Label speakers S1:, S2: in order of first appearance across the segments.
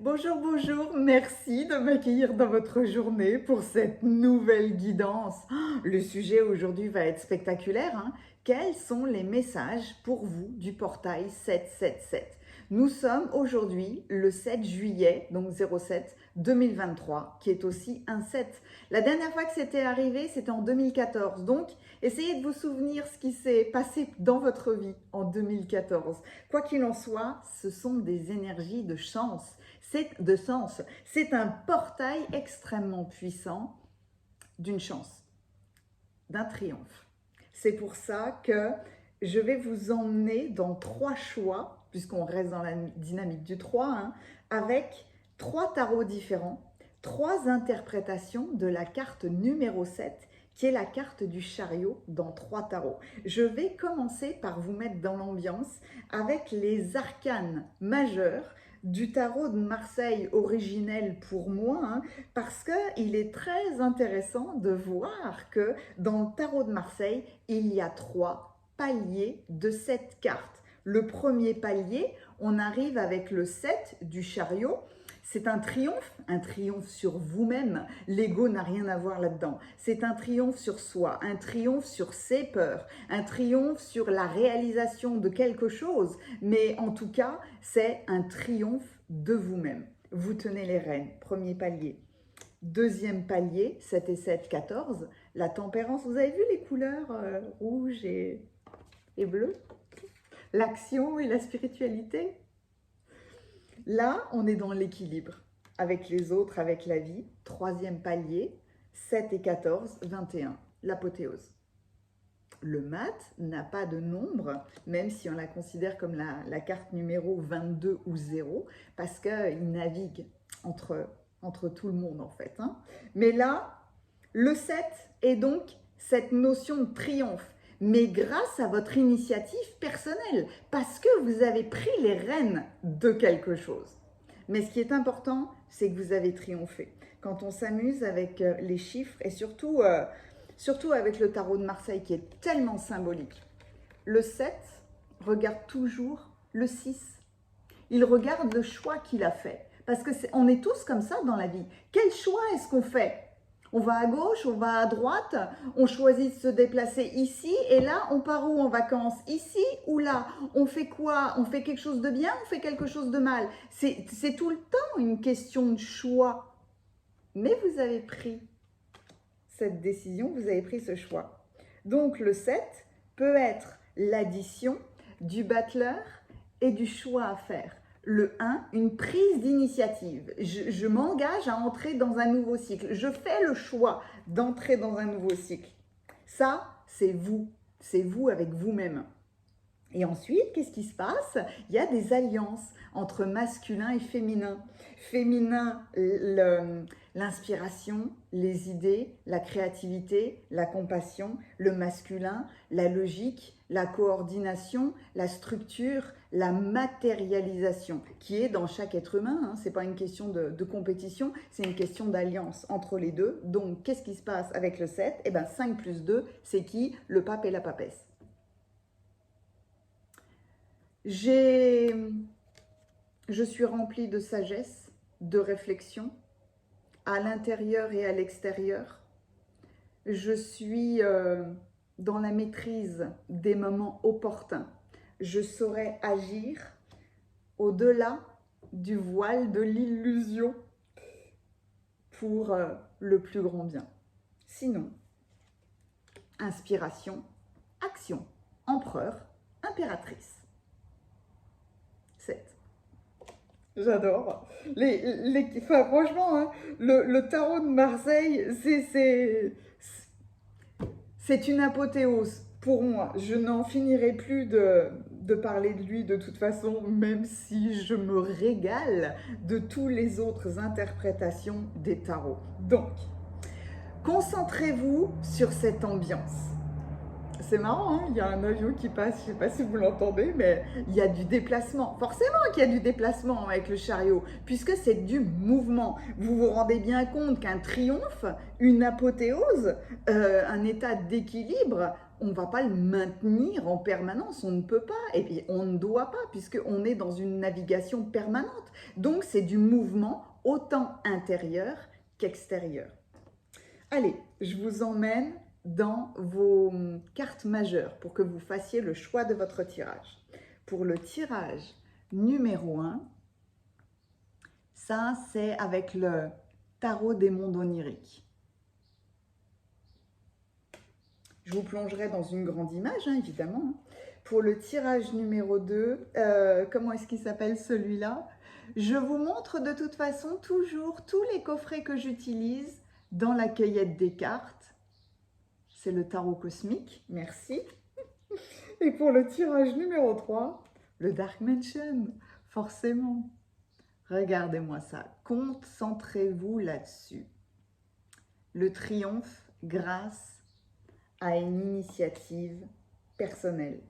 S1: Bonjour, bonjour, merci de m'accueillir dans votre journée pour cette nouvelle guidance. Le sujet aujourd'hui va être spectaculaire, hein. Quels sont les messages pour vous du portail 777? Nous sommes aujourd'hui le 7 juillet, donc 07 2023, qui est aussi un 7. La dernière fois que c'était arrivé, c'était en 2014. Donc, essayez de vous souvenir ce qui s'est passé dans votre vie en 2014. Quoi qu'il en soit, ce sont des énergies de chance. De sens. C'est un portail extrêmement puissant d'une chance, d'un triomphe. C'est pour ça que je vais vous emmener dans 3 choix, puisqu'on reste dans la dynamique du 3, hein, avec 3 tarots différents, 3 interprétations de la carte numéro 7, qui est la carte du chariot dans 3 tarots. Je vais commencer par vous mettre dans l'ambiance avec les arcanes majeurs du tarot de Marseille originel pour moi, hein, parce qu'il est très intéressant de voir que dans le tarot de Marseille, il y a 3 paliers de cette carte. Le premier palier, on arrive avec le 7 du chariot. C'est un triomphe sur vous-même. L'ego n'a rien à voir là-dedans. C'est un triomphe sur soi, un triomphe sur ses peurs, un triomphe sur la réalisation de quelque chose. Mais en tout cas, c'est un triomphe de vous-même. Vous tenez les rênes, premier palier. Deuxième palier, 7 et 7, 14, la tempérance. Vous avez vu les couleurs rouge et bleu? L'action et la spiritualité. Là, on est dans l'équilibre avec les autres, avec la vie. Troisième palier, 7 et 14, 21, l'apothéose. Le mat n'a pas de nombre, même si on la considère comme la carte numéro 22 ou 0, parce qu'il navigue entre tout le monde en fait, hein. Mais là, le 7 est donc cette notion de triomphe, mais grâce à votre initiative personnelle, parce que vous avez pris les rênes de quelque chose. Mais ce qui est important, c'est que vous avez triomphé. Quand on s'amuse avec les chiffres, et surtout avec le tarot de Marseille qui est tellement symbolique, le 7 regarde toujours le 6. Il regarde le choix qu'il a fait. Parce qu'on est tous comme ça dans la vie. Quel choix est-ce qu'on fait? On va à gauche, on va à droite, on choisit de se déplacer ici et là, on part où en vacances? Ici ou là? On fait quoi? On fait quelque chose de bien, on fait quelque chose de mal? C'est tout le temps une question de choix. Mais vous avez pris cette décision, vous avez pris ce choix. Donc le 7 peut être l'addition du battleur et du choix à faire. Le 1, une prise d'initiative. Je m'engage à entrer dans un nouveau cycle. Je fais le choix d'entrer dans un nouveau cycle. Ça, c'est vous. C'est vous avec vous-même. Et ensuite, qu'est-ce qui se passe? Il y a des alliances entre masculin et féminin. Féminin, l'inspiration, les idées, la créativité, la compassion. Le masculin, la logique, la coordination, la structure, la matérialisation, qui est dans chaque être humain, hein. Ce n'est pas une question de compétition, c'est une question d'alliance entre les deux. Donc, qu'est-ce qui se passe avec le 7? Eh bien, 5 plus 2, c'est qui? Le pape et la papesse. Je suis remplie de sagesse, de réflexion, à l'intérieur et à l'extérieur. Je suis dans la maîtrise des moments opportuns. Je saurai agir au-delà du voile de l'illusion pour le plus grand bien. Sinon, inspiration, action, empereur, impératrice. 7. J'adore. Enfin, franchement, hein, le tarot de Marseille, c'est une apothéose pour moi. Je n'en finirai plus de parler de lui de toute façon, même si je me régale de toutes les autres interprétations des tarots. Donc, concentrez-vous sur cette ambiance. C'est marrant, hein, il y a un avion qui passe, je ne sais pas si vous l'entendez, mais il y a du déplacement. Forcément qu'il y a du déplacement avec le chariot, puisque c'est du mouvement. Vous vous rendez bien compte qu'un triomphe, une apothéose, un état d'équilibre, on ne va pas le maintenir en permanence, on ne peut pas, et puis on ne doit pas, puisqu'on est dans une navigation permanente. Donc c'est du mouvement autant intérieur qu'extérieur. Allez, je vous emmène dans vos cartes majeures pour que vous fassiez le choix de votre tirage. Pour le tirage numéro 1, ça c'est avec le tarot des mondes oniriques. Je vous plongerai dans une grande image, hein, évidemment. Pour le tirage numéro 2, comment est-ce qu'il s'appelle celui-là? Je vous montre de toute façon toujours tous les coffrets que j'utilise dans la cueillette des cartes. C'est le tarot cosmique, merci. Et pour le tirage numéro 3, le Dark Mansion, forcément. Regardez-moi ça, concentrez-vous là-dessus. Le triomphe grâce à une initiative personnelle.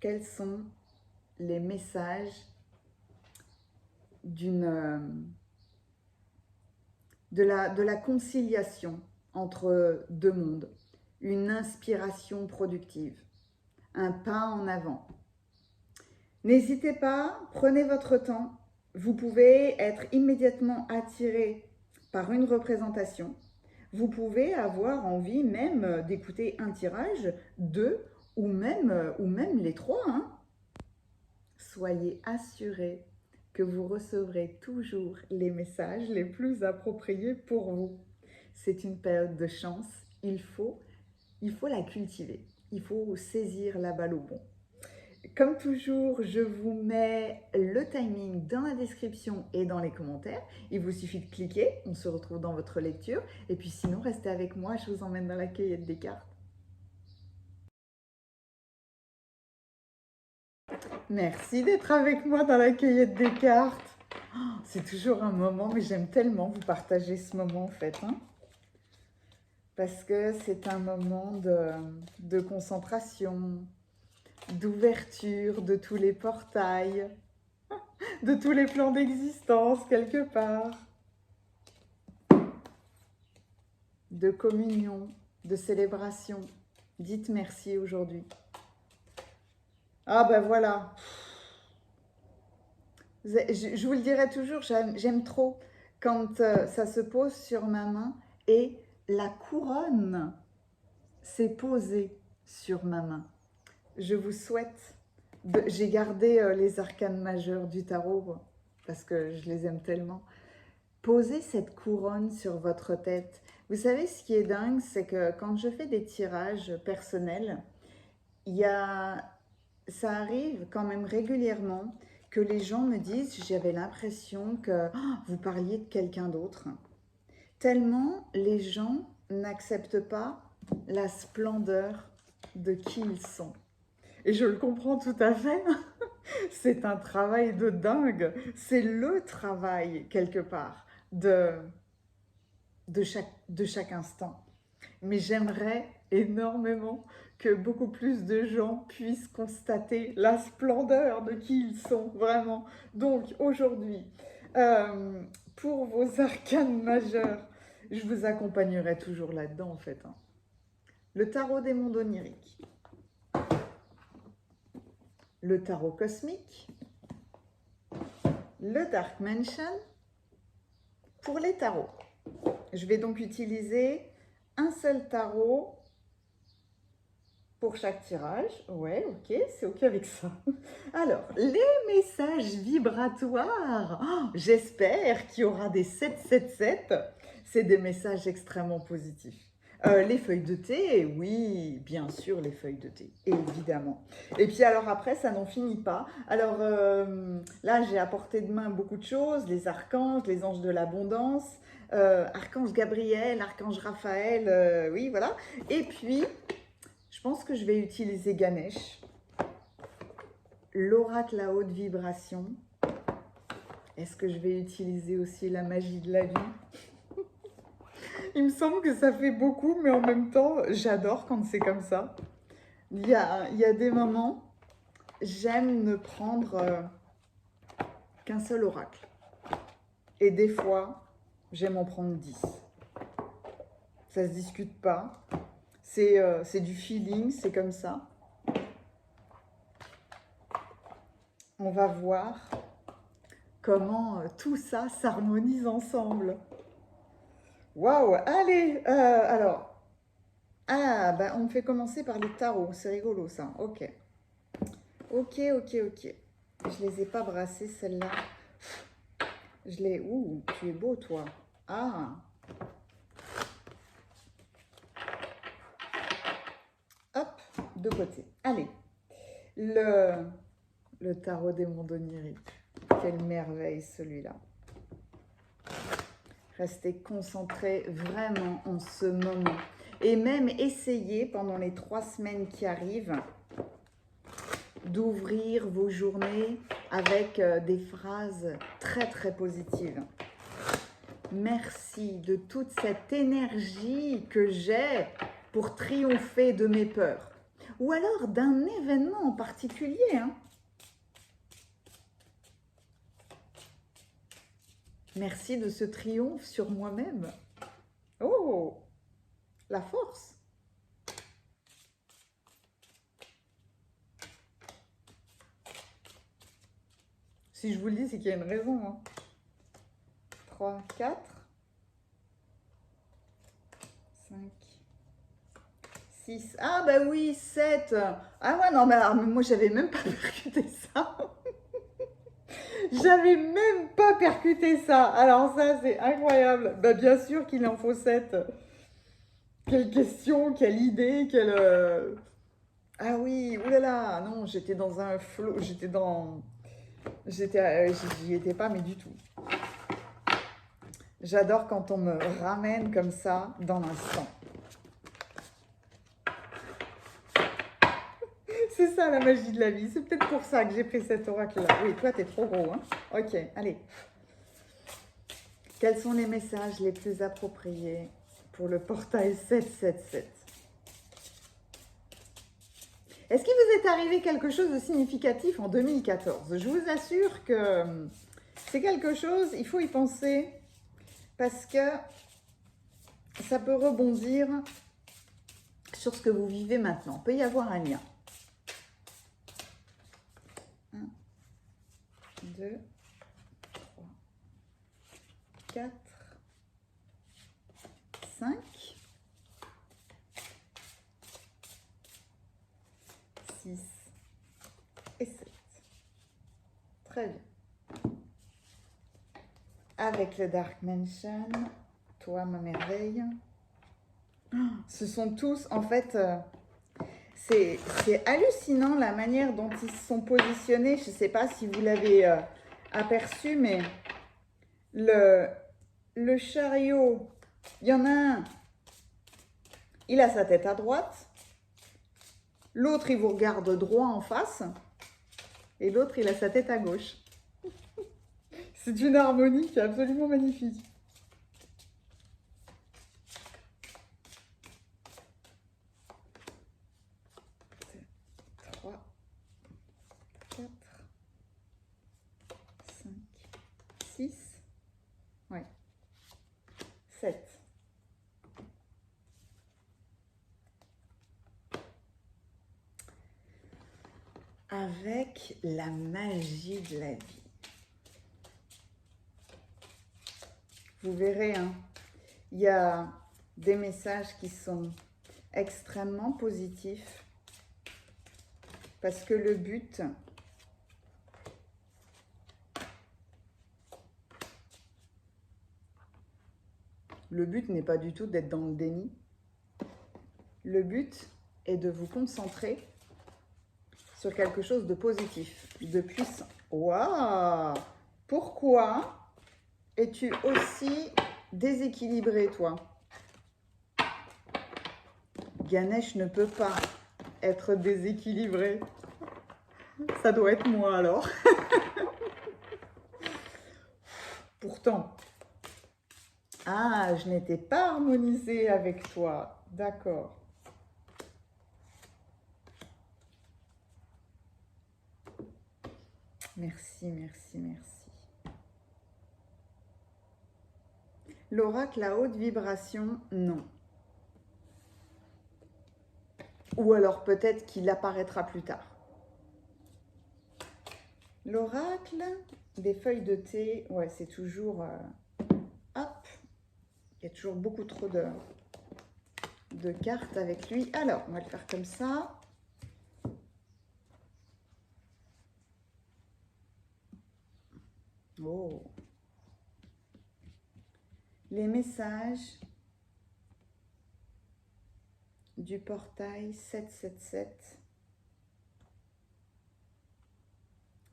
S1: Quels sont les messages de la conciliation entre deux mondes, une inspiration productive, un pas en avant. N'hésitez pas, prenez votre temps. Vous pouvez être immédiatement attiré par une représentation. Vous pouvez avoir envie même d'écouter un tirage, deux ou même les trois. Hein. Soyez assurés que vous recevrez toujours les messages les plus appropriés pour vous. C'est une période de chance, il faut la cultiver, il faut saisir la balle au bon. Comme toujours, je vous mets le timing dans la description et dans les commentaires. Il vous suffit de cliquer, on se retrouve dans votre lecture. Et puis sinon, restez avec moi, je vous emmène dans la cueillette des cartes. Merci d'être avec moi dans la cueillette des cartes. Oh, c'est toujours un moment, mais j'aime tellement vous partager ce moment en fait. Hein, parce que c'est un moment de concentration, d'ouverture de tous les portails, de tous les plans d'existence quelque part, de communion, de célébration. Dites merci aujourd'hui. Ah ben voilà, je vous le dirai toujours, j'aime trop quand ça se pose sur ma main et la couronne s'est posée sur ma main. Je vous souhaite, j'ai gardé les arcanes majeurs du tarot parce que je les aime tellement. Posez cette couronne sur votre tête. Vous savez ce qui est dingue, c'est que quand je fais des tirages personnels, ça arrive quand même régulièrement que les gens me disent « j'avais l'impression que vous parliez de quelqu'un d'autre ». Tellement les gens n'acceptent pas la splendeur de qui ils sont. Et je le comprends tout à fait. C'est un travail de dingue. C'est le travail, quelque part, de chaque instant. Mais j'aimerais énormément que beaucoup plus de gens puissent constater la splendeur de qui ils sont, vraiment. Donc, aujourd'hui, pour vos arcanes majeures, je vous accompagnerai toujours là-dedans, en fait. Hein. Le tarot des mondes oniriques. Le tarot cosmique, le Dark Mansion. Pour les tarots, je vais donc utiliser un seul tarot pour chaque tirage. Ouais, ok, c'est ok avec ça. Alors, les messages vibratoires. Oh, j'espère qu'il y aura des 777. C'est des messages extrêmement positifs. Les feuilles de thé, oui, bien sûr, les feuilles de thé, évidemment. Et puis alors après, ça n'en finit pas. Alors là, j'ai à portée de main beaucoup de choses, les archanges, les anges de l'abondance, archange Gabriel, archange Raphaël, oui, voilà. Et puis, je pense que je vais utiliser Ganesh, l'oracle à haute vibration. Est-ce que je vais utiliser aussi la magie de la vie ? Il me semble que ça fait beaucoup, mais en même temps, j'adore quand c'est comme ça. Il y a des moments, j'aime ne prendre qu'un seul oracle. Et des fois, j'aime en prendre 10. Ça ne se discute pas. C'est du feeling, c'est comme ça. On va voir comment tout ça s'harmonise ensemble. Waouh, allez, alors, bah, on me fait commencer par les tarots, c'est rigolo ça, ok. Ok, ok, ok. Je les ai pas brassés, celle-là. Je l'ai... Ouh, tu es beau, toi. Ah. Hop, de côté. Allez. Le tarot des mondes oniriques. Quelle merveille, celui-là. Restez concentrés vraiment en ce moment. Et même essayez, pendant les 3 semaines qui arrivent, d'ouvrir vos journées avec des phrases très, très positives. Merci de toute cette énergie que j'ai pour triompher de mes peurs. Ou alors d'un événement en particulier. Hein. Merci de ce triomphe sur moi-même. Oh, la force. Si je vous le dis, c'est qu'il y a une raison. Hein. 3, 4, 5, 6. Ah bah oui, 7. Ah ouais, non, mais alors, moi, j'avais même pas percuté ça. J'avais même pas percuté ça. Alors ça, c'est incroyable. Bah bien sûr qu'il en faut 7. Quelle question, quelle idée, quelle... Ah oui, oulala, non, j'étais dans un flot, j'étais dans... J'y étais pas, mais du tout. J'adore quand on me ramène comme ça dans l'instant. C'est ça la magie de la vie. C'est peut-être pour ça que j'ai pris cet oracle-là. Oui, toi, t'es trop gros, hein. Ok, allez. Quels sont les messages les plus appropriés pour le portail 777? Est-ce qu'il vous est arrivé quelque chose de significatif en 2014? Je vous assure que c'est quelque chose, il faut y penser, parce que ça peut rebondir sur ce que vous vivez maintenant. Il peut y avoir un lien. 1, 2, 3, 4, 5, 6 et 7. Très bien. Avec le Dark Mansion, toi ma merveille. Ce sont tous, en fait, c'est hallucinant la manière dont ils se sont positionnés. Je ne sais pas si vous l'avez aperçu, mais le chariot, il y en a un, il a sa tête à droite. L'autre, il vous regarde droit en face. Et l'autre, il a sa tête à gauche. C'est une harmonie qui est absolument magnifique. C'est 3, 4, 5, 6, ouais, 7. Avec la magie de la vie. Vous verrez, hein, il y a des messages qui sont extrêmement positifs parce que le but, n'est pas du tout d'être dans le déni. Le but est de vous concentrer sur quelque chose de positif, de puissant. Waouh! Pourquoi es-tu aussi déséquilibré, toi? Ganesh ne peut pas être déséquilibré. Ça doit être moi, alors. Pourtant. Ah, je n'étais pas harmonisée avec toi. D'accord. Merci, merci, merci. L'oracle à haute vibration, non. ou alors peut-être qu'il apparaîtra plus tard. L'oracle des feuilles de thé, ouais, c'est toujours... hop, il y a toujours beaucoup trop de cartes avec lui. Alors, on va le faire comme ça. Oh. Les messages du portail 777.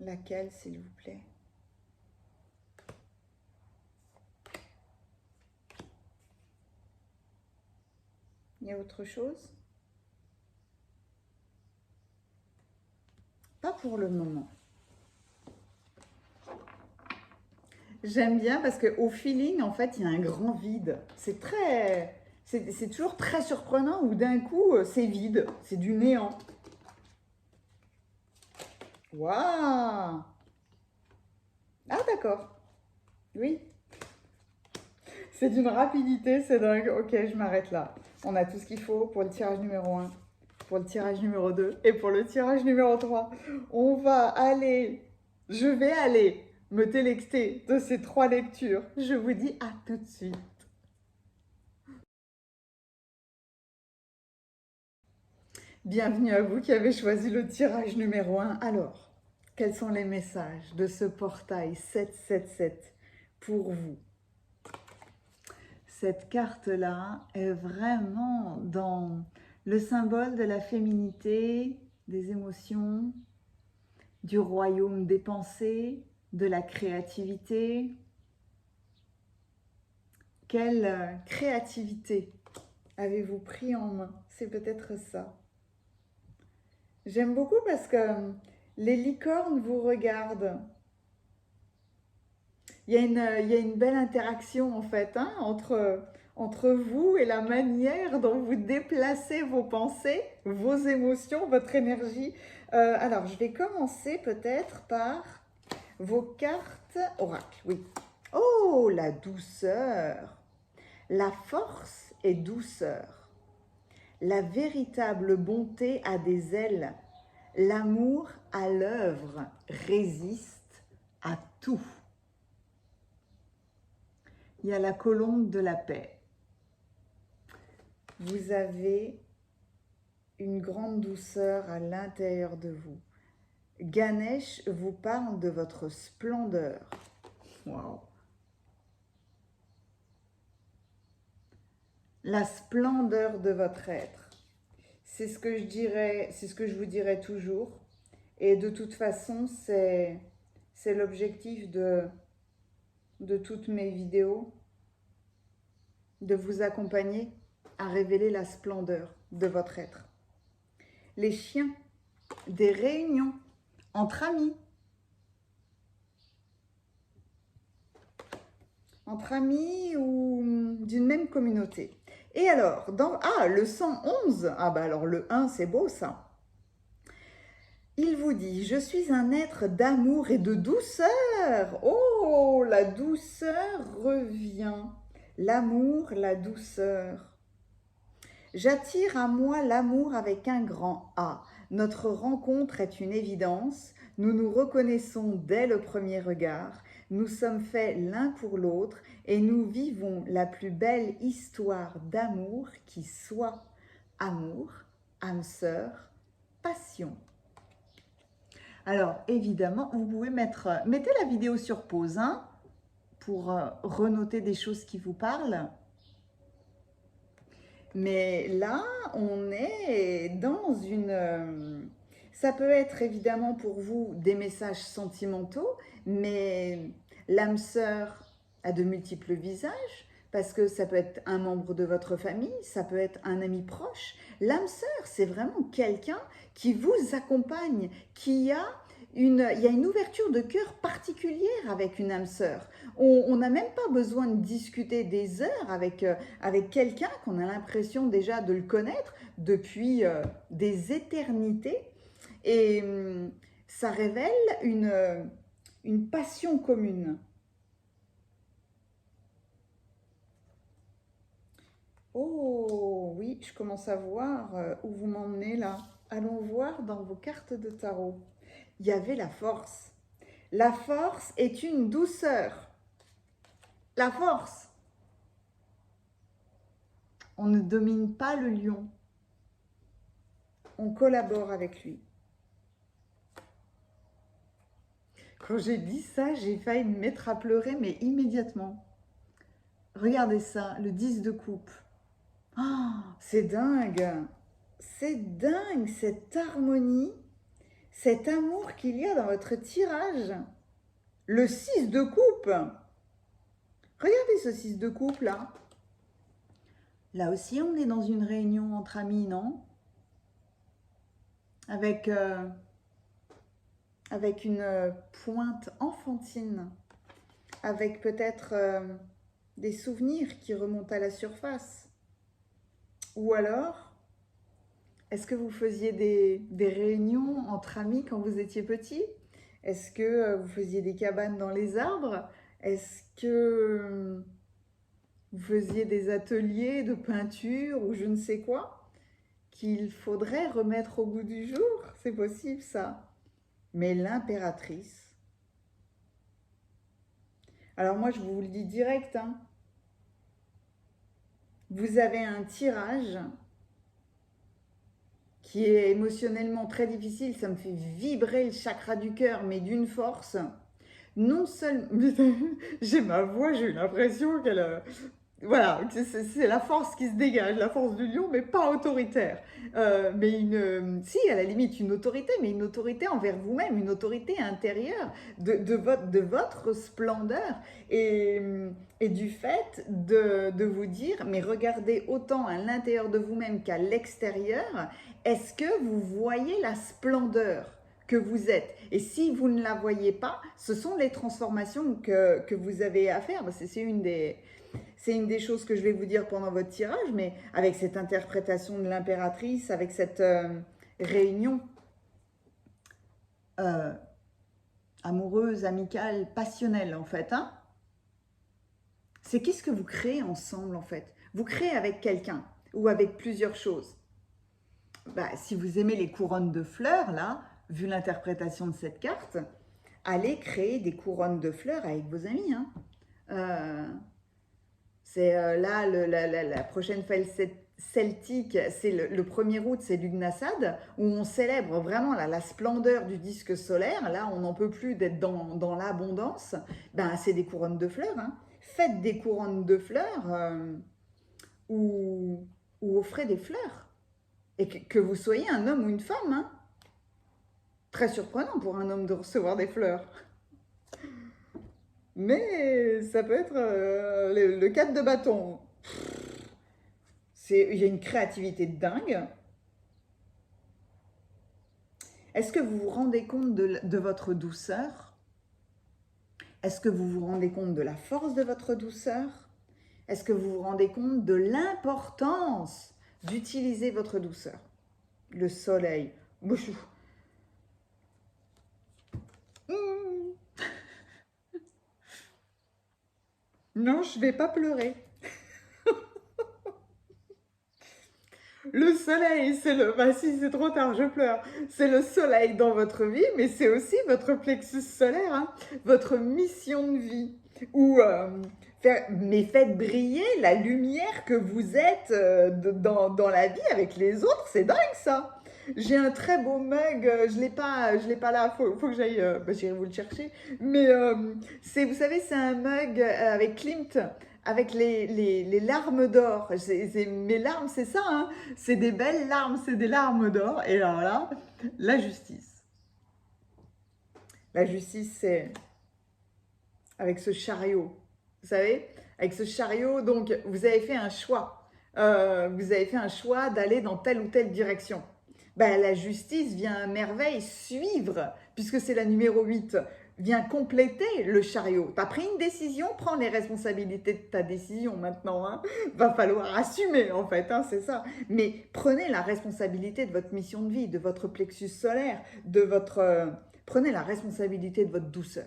S1: Laquelle, s'il vous plaît? Il y a autre chose? Pas pour le moment. J'aime bien parce qu'au feeling, en fait, il y a un grand vide. C'est toujours très surprenant où d'un coup, c'est vide. C'est du néant. Waouh! Ah, d'accord. Oui. C'est d'une rapidité, c'est dingue. Ok, je m'arrête là. On a tout ce qu'il faut pour le tirage numéro 1, pour le tirage numéro 2 et pour le tirage numéro 3. Je vais aller me délecter de ces 3 lectures. Je vous dis à tout de suite. Bienvenue à vous qui avez choisi le tirage numéro 1. Alors, quels sont les messages de ce portail 777 pour vous? Cette carte-là est vraiment dans le symbole de la féminité, des émotions, du royaume des pensées, de la créativité. Quelle créativité avez-vous pris en main? C'est peut-être ça. J'aime beaucoup parce que les licornes vous regardent. Il y a une belle interaction en fait hein, entre vous et la manière dont vous déplacez vos pensées, vos émotions, votre énergie. Alors, je vais commencer peut-être par vos cartes oracle. Oui. Oh, la douceur. La force et douceur. La véritable bonté a des ailes. L'amour à l'œuvre résiste à tout. Il y a la colombe de la paix. Vous avez une grande douceur à l'intérieur de vous. Ganesh vous parle de votre splendeur. Waouh! La splendeur de votre être. C'est ce que je dirais, c'est ce que je vous dirais toujours. Et de toute façon, c'est l'objectif de toutes mes vidéos, de vous accompagner à révéler la splendeur de votre être. Les chiens, des réunions entre amis. Entre amis ou d'une même communauté. Et alors, le 111, ah bah alors le 1, c'est beau ça. Il vous dit, je suis un être d'amour et de douceur. Oh, la douceur revient. L'amour, la douceur. J'attire à moi l'amour avec un grand A. Notre rencontre est une évidence. Nous nous reconnaissons dès le premier regard. Nous sommes faits l'un pour l'autre et nous vivons la plus belle histoire d'amour qui soit. Amour, âme sœur, passion. Alors, évidemment, vous pouvez mettez la vidéo sur pause hein, pour renoter des choses qui vous parlent. Mais là, on est dans une... ça peut être évidemment pour vous des messages sentimentaux, mais l'âme sœur a de multiples visages, parce que ça peut être un membre de votre famille, ça peut être un ami proche. L'âme sœur, c'est vraiment quelqu'un qui vous accompagne, il y a une ouverture de cœur particulière avec une âme sœur. On n'a même pas besoin de discuter des heures avec quelqu'un qu'on a l'impression déjà de le connaître depuis des éternités. Et ça révèle une passion commune. Oh oui, oui, je commence à voir où vous m'emmenez là. Allons voir dans vos cartes de tarot. Il y avait la force. La force est une douceur. La force. On ne domine pas le lion. On collabore avec lui. Quand j'ai dit ça, j'ai failli me mettre à pleurer, mais immédiatement. Regardez ça, le 10 de coupe. Oh, c'est dingue. C'est dingue, cette harmonie, cet amour qu'il y a dans votre tirage. Le 6 de coupe. Regardez ce 6 de coupe là. Là aussi, on est dans une réunion entre amis, non? Avec une pointe enfantine, avec peut-être des souvenirs qui remontent à la surface. Ou alors, est-ce que vous faisiez des réunions entre amis quand vous étiez petit? Est-ce que vous faisiez des cabanes dans les arbres? Est-ce que vous faisiez des ateliers de peinture ou je ne sais quoi qu'il faudrait remettre au goût du jour? C'est possible ça. Mais l'impératrice, alors moi je vous le dis direct, hein, vous avez un tirage qui est émotionnellement très difficile, ça me fait vibrer le chakra du cœur, mais d'une force. Non seulement, j'ai ma voix, j'ai eu l'impression qu'elle... Voilà, c'est la force qui se dégage, la force du lion, mais pas autoritaire. Si, à la limite, une autorité, mais une autorité envers vous-même, une autorité intérieure de votre splendeur et du fait de vous dire, mais regardez autant à l'intérieur de vous-même qu'à l'extérieur, est-ce que vous voyez la splendeur que vous êtes? Et si vous ne la voyez pas, ce sont les transformations que vous avez à faire. C'est une des choses que je vais vous dire pendant votre tirage, mais avec cette interprétation de l'impératrice, avec cette réunion amoureuse, amicale, passionnelle en fait, hein, c'est qu'est-ce que vous créez ensemble en fait? Vous créez avec quelqu'un ou avec plusieurs choses. Bah, si vous aimez les couronnes de fleurs, là, vu l'interprétation de cette carte, allez créer des couronnes de fleurs avec vos amis, hein. C'est là, la prochaine fête celtique, c'est le 1er août, c'est Lugnasad, où on célèbre vraiment la splendeur du disque solaire. Là, on n'en peut plus d'être dans l'abondance. Ben, c'est des couronnes de fleurs, hein. Faites des couronnes de fleurs ou offrez des fleurs. Et que vous soyez un homme ou une femme, hein. Très surprenant pour un homme de recevoir des fleurs. Mais ça peut être le 4 de bâton. Il y a une créativité de dingue. Est-ce que vous vous rendez compte de votre douceur? Est-ce que vous vous rendez compte de la force de votre douceur? Est-ce que vous vous rendez compte de l'importance d'utiliser votre douceur? Le soleil. Non, je ne vais pas pleurer. Le soleil, c'est le... Bah si, c'est trop tard, je pleure. C'est le soleil dans votre vie, mais c'est aussi votre plexus solaire, hein, votre mission de vie. Mais faites briller la lumière que vous êtes dans la vie avec les autres, c'est dingue ça. J'ai un très beau mug, je l'ai pas là, faut que j'aille, j'irai vous le chercher. Mais vous savez, c'est un mug avec Klimt, avec les larmes d'or. Mes larmes, c'est ça, hein. C'est des belles larmes, c'est des larmes d'or. Et alors là, la justice. La justice, c'est avec ce chariot. Vous savez, avec ce chariot, donc vous avez fait un choix. Vous avez fait un choix d'aller dans telle ou telle direction. Ben, la justice vient à merveille suivre, puisque c'est la numéro 8, vient compléter le chariot. Tu as pris une décision, prends les responsabilités de ta décision maintenant. Hein. Va falloir assumer en fait, hein, c'est ça. Mais prenez la responsabilité de votre mission de vie, de votre plexus solaire, prenez la responsabilité de votre douceur.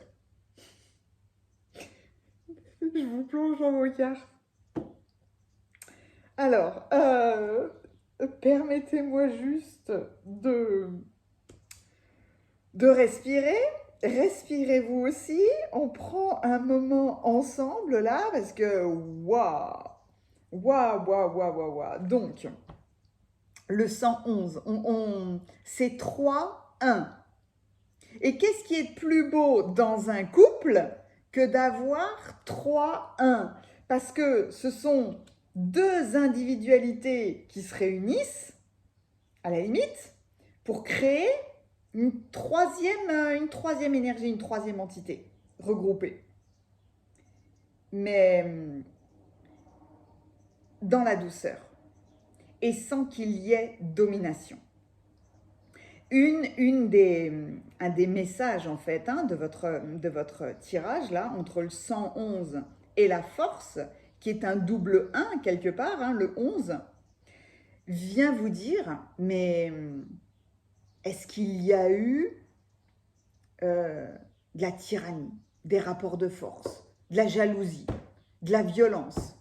S1: Je vous plonge dans vos cartes. Alors, permettez-moi juste de respirer. Respirez vous aussi. On prend un moment ensemble là parce que waouh, waouh, waouh, waouh, waouh, waouh. Donc, le 111, c'est 3-1. Et qu'est-ce qui est de plus beau dans un couple que d'avoir 3-1? Parce que ce sont deux individualités qui se réunissent, à la limite, pour créer une troisième énergie, une troisième entité regroupée. Mais dans la douceur et sans qu'il y ait domination. Un des messages en fait de votre tirage là, entre le 111 et la force, qui est un double 1 quelque part, le 11, vient vous dire, mais est-ce qu'il y a eu de la tyrannie, des rapports de force, de la jalousie, de la violence?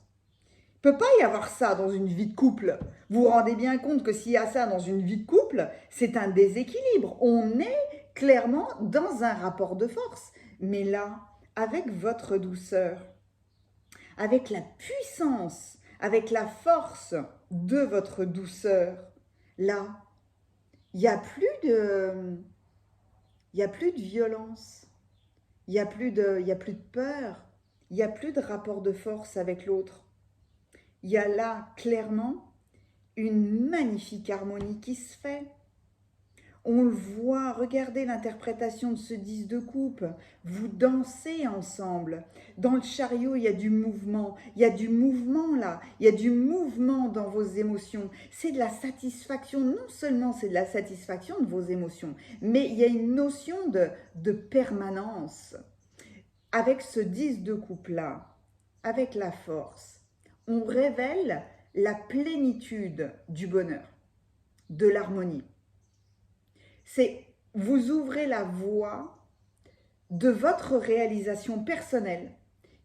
S1: Il ne peut pas y avoir ça dans une vie de couple. Vous vous rendez bien compte que s'il y a ça dans une vie de couple, c'est un déséquilibre. On est clairement dans un rapport de force. Mais là, avec votre douceur, avec la puissance, avec la force de votre douceur, là, il n'y a plus de... Il n'y a plus de violence, il n'y a plus de peur, il n'y a plus de rapport de force avec l'autre. Il y a là clairement une magnifique harmonie qui se fait. On le voit, regardez l'interprétation de ce 10 de coupe. Vous dansez ensemble. Dans le chariot, il y a du mouvement. Il y a du mouvement là. Il y a du mouvement dans vos émotions. C'est de la satisfaction. Non seulement c'est de la satisfaction de vos émotions, mais il y a une notion de permanence. Avec ce 10 de coupe là, avec la force, on révèle la plénitude du bonheur, de l'harmonie. C'est vous ouvrez la voie de votre réalisation personnelle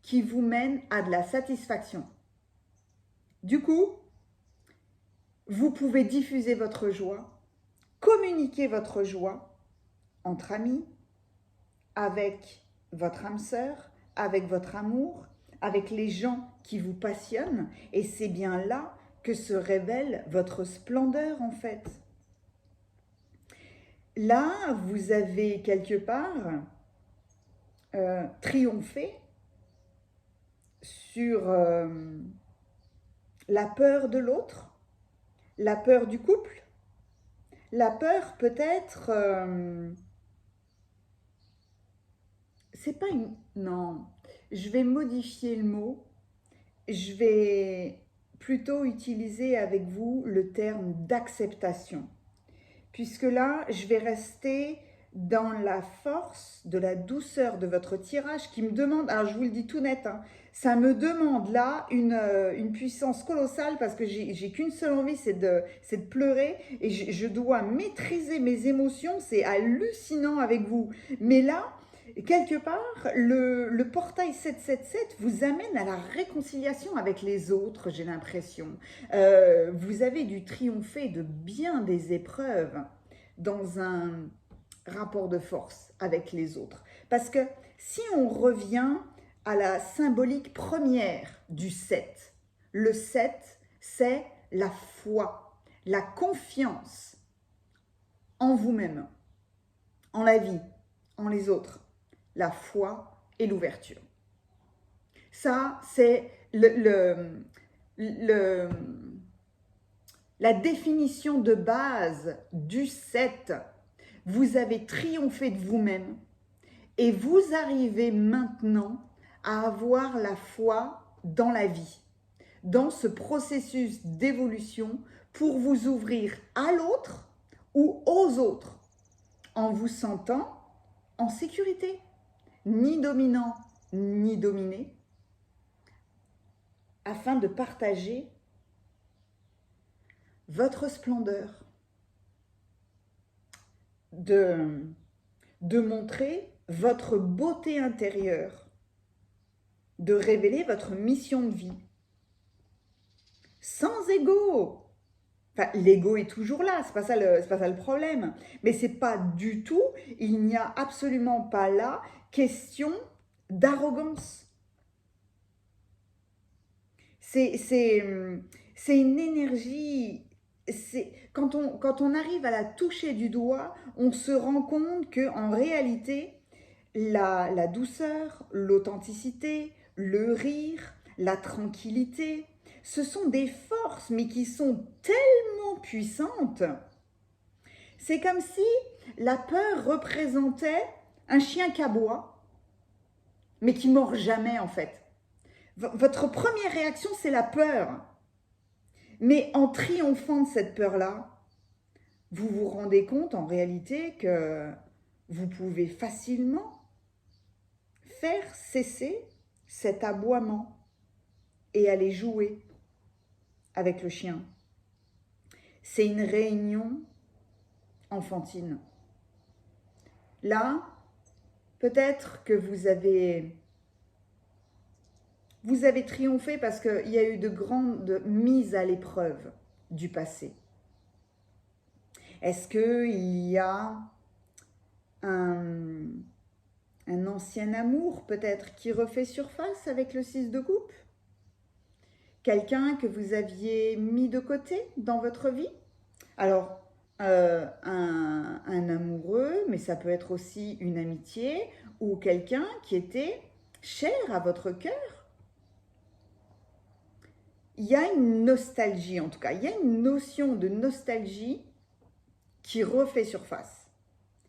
S1: qui vous mène à de la satisfaction. Du coup, vous pouvez diffuser votre joie, communiquer votre joie entre amis, avec votre âme sœur, avec votre amour, avec les gens qui vous passionnent, et c'est bien là que se révèle votre splendeur en fait. Là, vous avez quelque part triomphé sur la peur de l'autre, la peur du couple, la peur peut-être... c'est pas une... Non, je vais modifier le mot. Je vais plutôt utiliser avec vous le terme d'acceptation. Puisque là, je vais rester dans la force, de la douceur de votre tirage qui me demande, alors je vous le dis tout net, ça me demande là une puissance colossale parce que j'ai qu'une seule envie, c'est de pleurer et je dois maîtriser mes émotions, c'est hallucinant avec vous. Mais là, quelque part, le portail 777 vous amène à la réconciliation avec les autres, j'ai l'impression. Vous avez dû triompher de bien des épreuves dans un rapport de force avec les autres. Parce que si on revient à la symbolique première du 7, le 7, c'est la foi, la confiance en vous-même, en la vie, en les autres, la foi et l'ouverture. Ça, c'est la définition de base du 7. Vous avez triomphé de vous-même et vous arrivez maintenant à avoir la foi dans la vie, dans ce processus d'évolution pour vous ouvrir à l'autre ou aux autres en vous sentant en sécurité, ni dominant ni dominé, afin de partager votre splendeur, de montrer votre beauté intérieure, de révéler votre mission de vie, sans ego. Enfin, l'ego est toujours là, c'est pas ça le problème. Mais c'est pas du tout, il n'y a absolument pas là question d'arrogance. C'est, c'est, c'est une énergie. Quand on arrive à la toucher du doigt, on se rend compte que en réalité, la douceur, l'authenticité, le rire, la tranquillité, ce sont des forces, mais qui sont tellement puissantes. C'est comme si la peur représentait un chien qui aboie, mais qui mord jamais en fait. Votre première réaction, c'est la peur. Mais en triomphant de cette peur-là, vous vous rendez compte en réalité que vous pouvez facilement faire cesser cet aboiement et aller jouer avec le chien. C'est une réunion enfantine. Là, peut-être que vous avez triomphé parce qu'il y a eu de grandes mises à l'épreuve du passé. Est-ce qu'il y a un ancien amour peut-être qui refait surface avec le 6 de coupe? Quelqu'un que vous aviez mis de côté dans votre vie? Alors, un amoureux, mais ça peut être aussi une amitié ou quelqu'un qui était cher à votre cœur. Il y a une nostalgie, en tout cas, il y a une notion de nostalgie qui refait surface,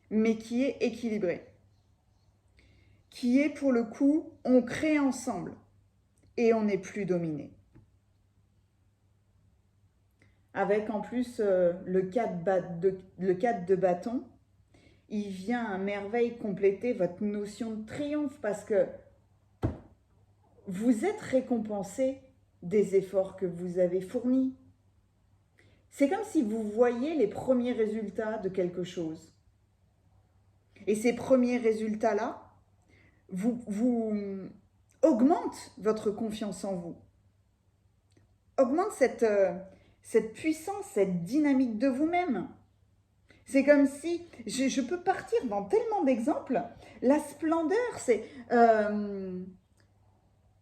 S1: mais qui est équilibrée, qui est pour le coup, on crée ensemble et on n'est plus dominé. Avec en plus le 4 de bâton, il vient à merveille compléter votre notion de triomphe parce que vous êtes récompensé des efforts que vous avez fournis. C'est comme si vous voyiez les premiers résultats de quelque chose. Et ces premiers résultats-là vous augmentent votre confiance en vous, augmentent cette puissance, cette dynamique de vous-même. C'est comme si, je peux partir dans tellement d'exemples, la splendeur, c'est...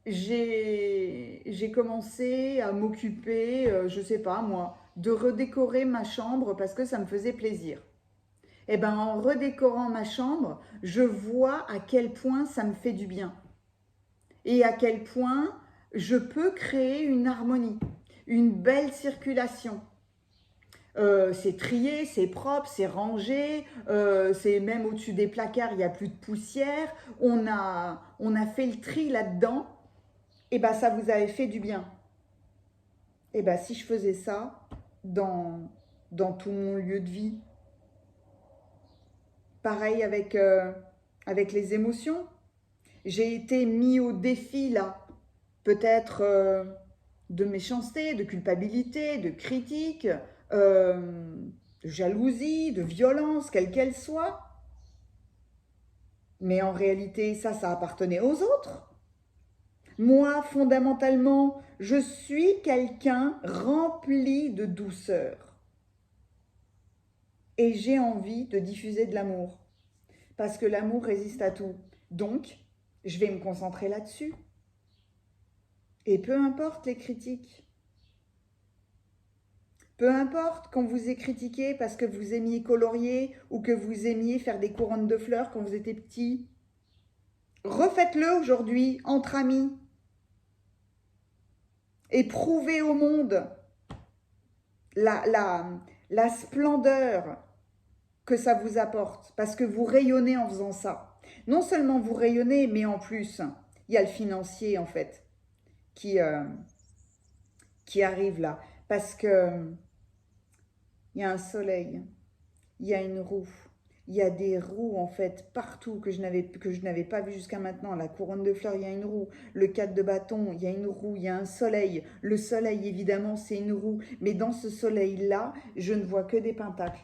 S1: j'ai commencé à m'occuper, je sais pas moi, de redécorer ma chambre parce que ça me faisait plaisir. Et bien en redécorant ma chambre, je vois à quel point ça me fait du bien. Et à quel point je peux créer une harmonie, une belle circulation. C'est trié, c'est propre, c'est rangé, c'est même au-dessus des placards, il n'y a plus de poussière. On a fait le tri là-dedans. Et bien ça vous avait fait du bien. Et bien si je faisais ça dans tout mon lieu de vie, pareil avec les émotions. J'ai été mis au défi là, peut-être de méchanceté, de culpabilité, de critique, de jalousie, de violence, quelle qu'elle soit. Mais en réalité, ça appartenait aux autres. Moi, fondamentalement, je suis quelqu'un rempli de douceur. Et j'ai envie de diffuser de l'amour. Parce que l'amour résiste à tout. Donc, je vais me concentrer là-dessus. Et peu importe les critiques. Peu importe quand vous êtes critiqué parce que vous aimiez colorier ou que vous aimiez faire des couronnes de fleurs quand vous étiez petit. Refaites-le aujourd'hui entre amis. Et prouvez au monde la splendeur que ça vous apporte. Parce que vous rayonnez en faisant ça. Non seulement vous rayonnez, mais en plus, il y a le financier en fait qui arrive là. Parce que il y a un soleil, il y a une roue, il y a des roues en fait partout que je n'avais pas vu jusqu'à maintenant. La couronne de fleurs, il y a une roue. Le 4 de bâton, il y a une roue, il y a un soleil. Le soleil, évidemment, c'est une roue. Mais dans ce soleil-là, je ne vois que des pentacles.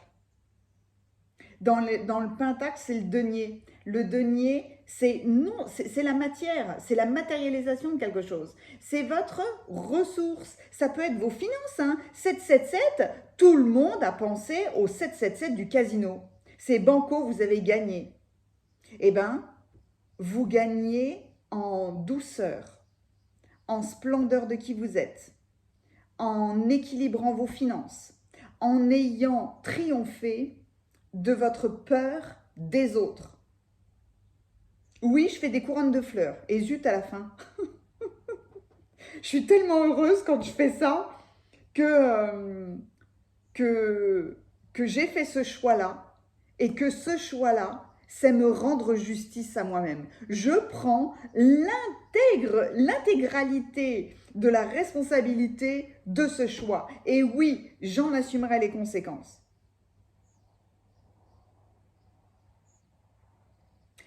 S1: Dans le pentacle, c'est le denier. Le denier, c'est non, c'est la matière, c'est la matérialisation de quelque chose. C'est votre ressource. Ça peut être vos finances. Hein. 777, tout le monde a pensé au 777 du casino. C'est banco, vous avez gagné. Eh bien, vous gagnez en douceur, en splendeur de qui vous êtes, en équilibrant vos finances, en ayant triomphé de votre peur des autres. Oui, je fais des couronnes de fleurs et zut à la fin. Je suis tellement heureuse quand je fais ça que, que j'ai fait ce choix-là et que ce choix-là, c'est me rendre justice à moi-même. Je prends l'intégralité de la responsabilité de ce choix. Et oui, j'en assumerai les conséquences.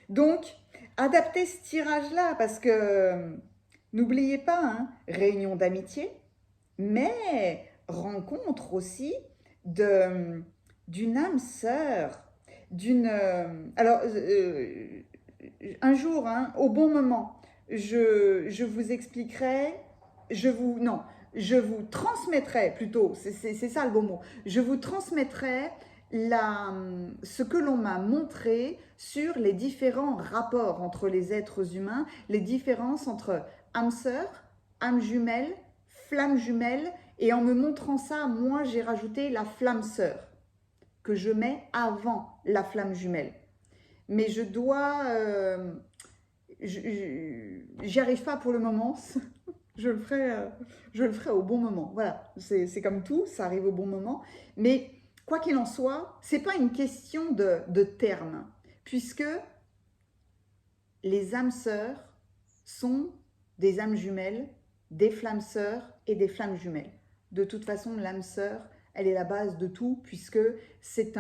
S1: Donc, adaptez ce tirage-là parce que n'oubliez pas, hein, réunion d'amitié, mais rencontre aussi d'une âme sœur, un jour, hein, au bon moment, je vous expliquerai, non, je vous transmettrai plutôt, c'est ça le bon mot, je vous transmettrai ce que l'on m'a montré sur les différents rapports entre les êtres humains, les différences entre âme sœur, âme jumelle, flamme jumelle, et en me montrant ça, moi j'ai rajouté la flamme sœur, que je mets avant la flamme jumelle. Mais je dois... j'y arrive pas pour le moment, je le ferai au bon moment. Voilà, c'est comme tout, ça arrive au bon moment. Mais quoi qu'il en soit, c'est pas une question de terme, puisque les âmes sœurs sont des âmes jumelles, des flammes sœurs et des flammes jumelles. De toute façon, l'âme sœur, elle est la base de tout, puisque c'est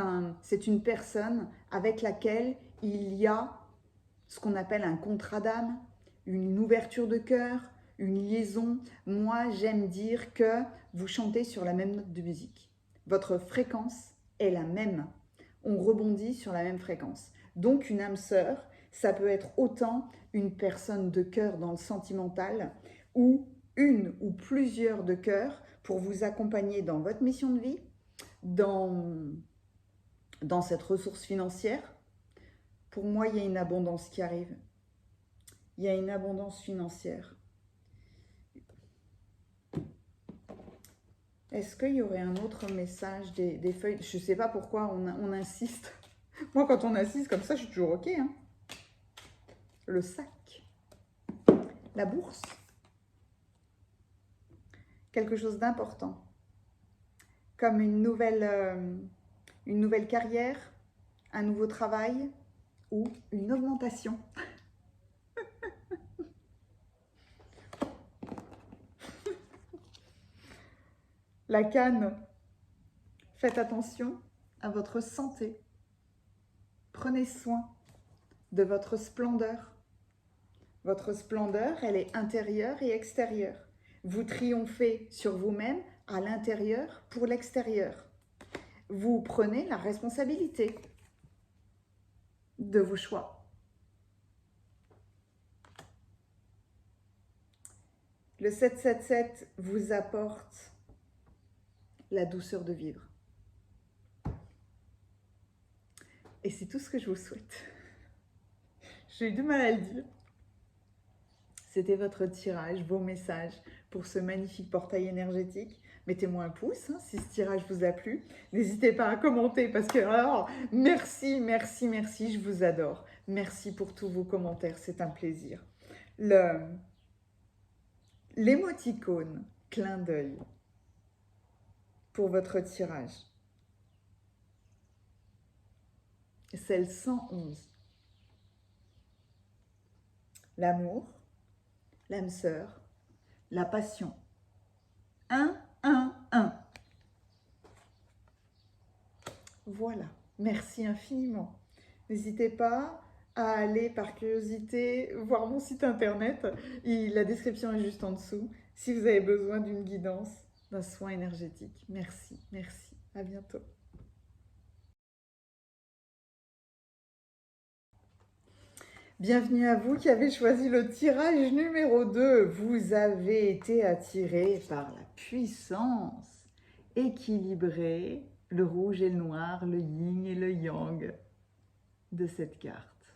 S1: une personne avec laquelle il y a ce qu'on appelle un contrat d'âme, une ouverture de cœur, une liaison. Moi, j'aime dire que vous chantez sur la même note de musique. Votre fréquence est la même. On rebondit sur la même fréquence. Donc, une âme sœur, ça peut être autant une personne de cœur dans le sentimental ou une ou plusieurs de cœur pour vous accompagner dans votre mission de vie, dans cette ressource financière. Pour moi, il y a une abondance qui arrive. Il y a une abondance financière. Est-ce qu'il y aurait un autre message des feuilles? Je ne sais pas pourquoi on insiste. Moi, quand on insiste comme ça, je suis toujours OK. Hein. Le sac. La bourse. Quelque chose d'important. Comme une nouvelle carrière, un nouveau travail ou une augmentation. La canne, faites attention à votre santé. Prenez soin de votre splendeur. Votre splendeur, elle est intérieure et extérieure. Vous triomphez sur vous-même à l'intérieur pour l'extérieur. Vous prenez la responsabilité de vos choix. Le 777 vous apporte la douceur de vivre. Et c'est tout ce que je vous souhaite. J'ai eu du mal à le dire. C'était votre tirage, vos messages pour ce magnifique portail énergétique. Mettez-moi un pouce hein, si ce tirage vous a plu. N'hésitez pas à commenter parce que, alors, merci, merci, merci, je vous adore. Merci pour tous vos commentaires, c'est un plaisir. L'émoticône, clin d'œil, pour votre tirage. C'est le 111. L'amour, l'âme sœur, la passion. 1, 1, 1. Voilà, merci infiniment. N'hésitez pas à aller par curiosité voir mon site internet. La description est juste en dessous. Si vous avez besoin d'une guidance, d'un soin énergétique. Merci, merci. À bientôt. Bienvenue à vous qui avez choisi le tirage numéro 2. Vous avez été attiré par la puissance équilibrée, le rouge et le noir, le yin et le yang de cette carte.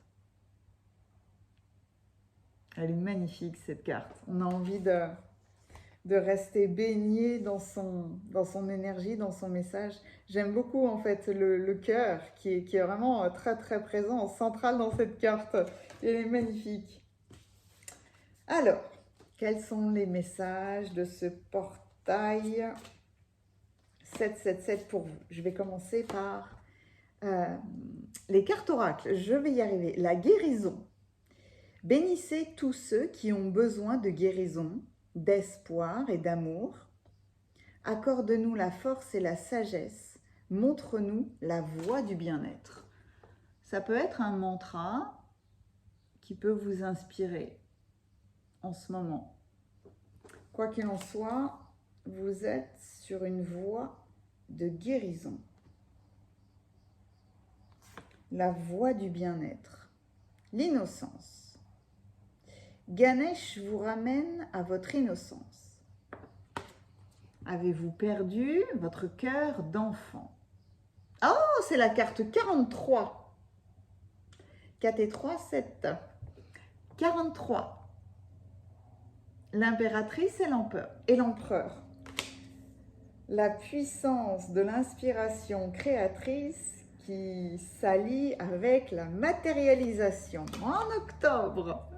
S1: Elle est magnifique cette carte. On a envie de rester baigné dans son énergie, dans son message. J'aime beaucoup en fait le cœur qui est vraiment très très présent, central dans cette carte. Elle est magnifique. Alors, quels sont les messages de ce portail 777 pour vous? Je vais commencer par les cartes oracles. Je vais y arriver. La guérison. Bénissez tous ceux qui ont besoin de guérison, d'espoir et d'amour. Accorde-nous la force et la sagesse. Montre-nous la voie du bien-être. Ça peut être un mantra qui peut vous inspirer en ce moment. Quoi qu'il en soit, vous êtes sur une voie de guérison. La voie du bien-être. L'innocence. Ganesh vous ramène à votre innocence. Avez-vous perdu votre cœur d'enfant? Oh, c'est la carte 43. 4 et 3, 7. 43. L'impératrice et l'empereur. La puissance de l'inspiration créatrice qui s'allie avec la matérialisation en octobre.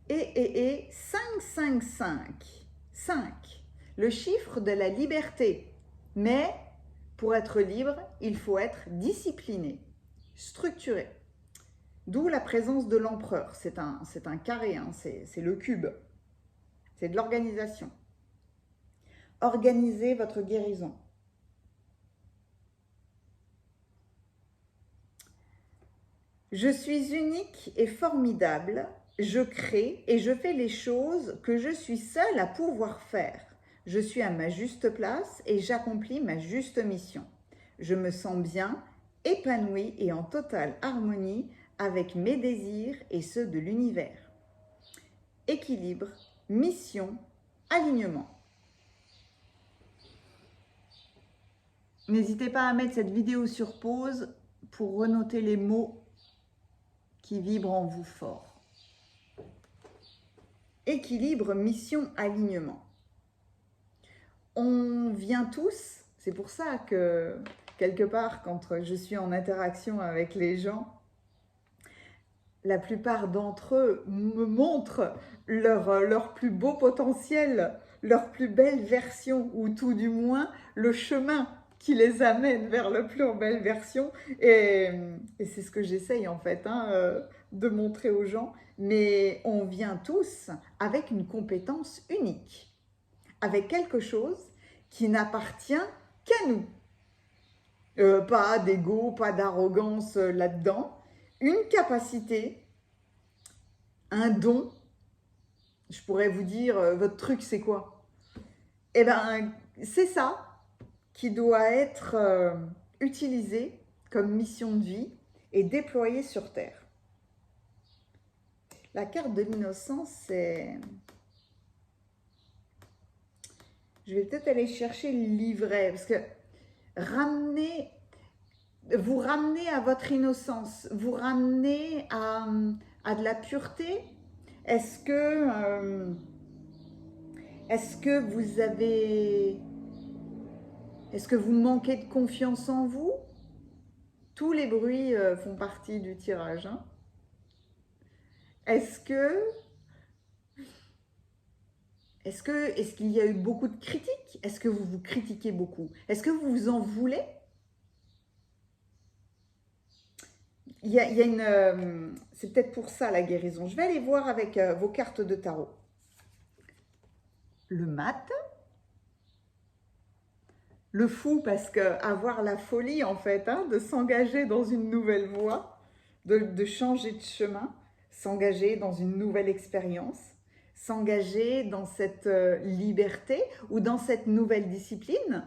S1: Et 5, 5, 5. 5. Le chiffre de la liberté. Mais pour être libre, il faut être discipliné, structuré. D'où la présence de l'empereur. C'est un carré, hein, c'est le cube. C'est de l'organisation. Organisez votre guérison. Je suis unique et formidable. Je crée et je fais les choses que je suis seule à pouvoir faire. Je suis à ma juste place et j'accomplis ma juste mission. Je me sens bien, épanouie et en totale harmonie avec mes désirs et ceux de l'univers. Équilibre, mission, alignement. N'hésitez pas à mettre cette vidéo sur pause pour renoter les mots qui vibrent en vous fort. Équilibre, mission, alignement. On vient tous, c'est pour ça que quelque part quand je suis en interaction avec les gens, la plupart d'entre eux me montrent leur plus beau potentiel, leur plus belle version, ou tout du moins le chemin qui les amène vers la plus belle version. Et c'est ce que j'essaye en fait de montrer aux gens. Mais on vient tous avec une compétence unique, avec quelque chose qui n'appartient qu'à nous. Pas d'ego, pas d'arrogance là-dedans. Une capacité, un don. Je pourrais vous dire, votre truc c'est quoi? Eh bien, c'est ça qui doit être utilisé comme mission de vie et déployé sur Terre. La carte de l'innocence, c'est... Je vais peut-être aller chercher le livret, parce que vous ramenez à votre innocence, vous ramenez à de la pureté. Est-ce que vous manquez de confiance en vous? Tous les bruits font partie du tirage. Hein. Est-ce qu'il y a eu beaucoup de critiques? Est-ce que vous vous critiquez beaucoup? Est-ce que vous vous en voulez? C'est peut-être pour ça la guérison. Je vais aller voir avec vos cartes de tarot. Le mat. Le fou, parce que avoir la folie en fait, de s'engager dans une nouvelle voie, de changer de chemin, s'engager dans une nouvelle expérience, s'engager dans cette liberté ou dans cette nouvelle discipline,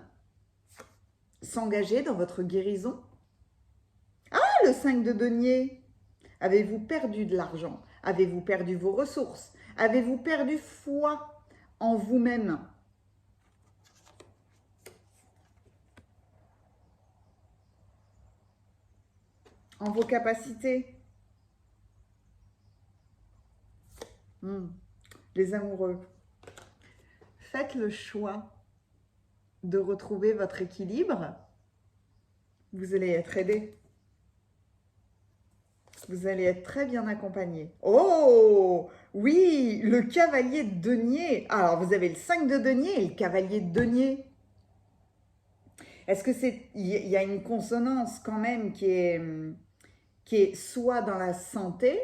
S1: s'engager dans votre guérison. Ah, le 5 de denier? Avez-vous perdu de l'argent? Avez-vous perdu vos ressources? Avez-vous perdu foi en vous-même? En vos capacités? Les amoureux, faites le choix de retrouver votre équilibre. Vous allez être aidé. Vous allez être très bien accompagné. Oh, oui, le cavalier de denier. Alors, vous avez le 5 de denier et le cavalier de denier. Est-ce que il y a une consonance quand même qui est soit dans la santé,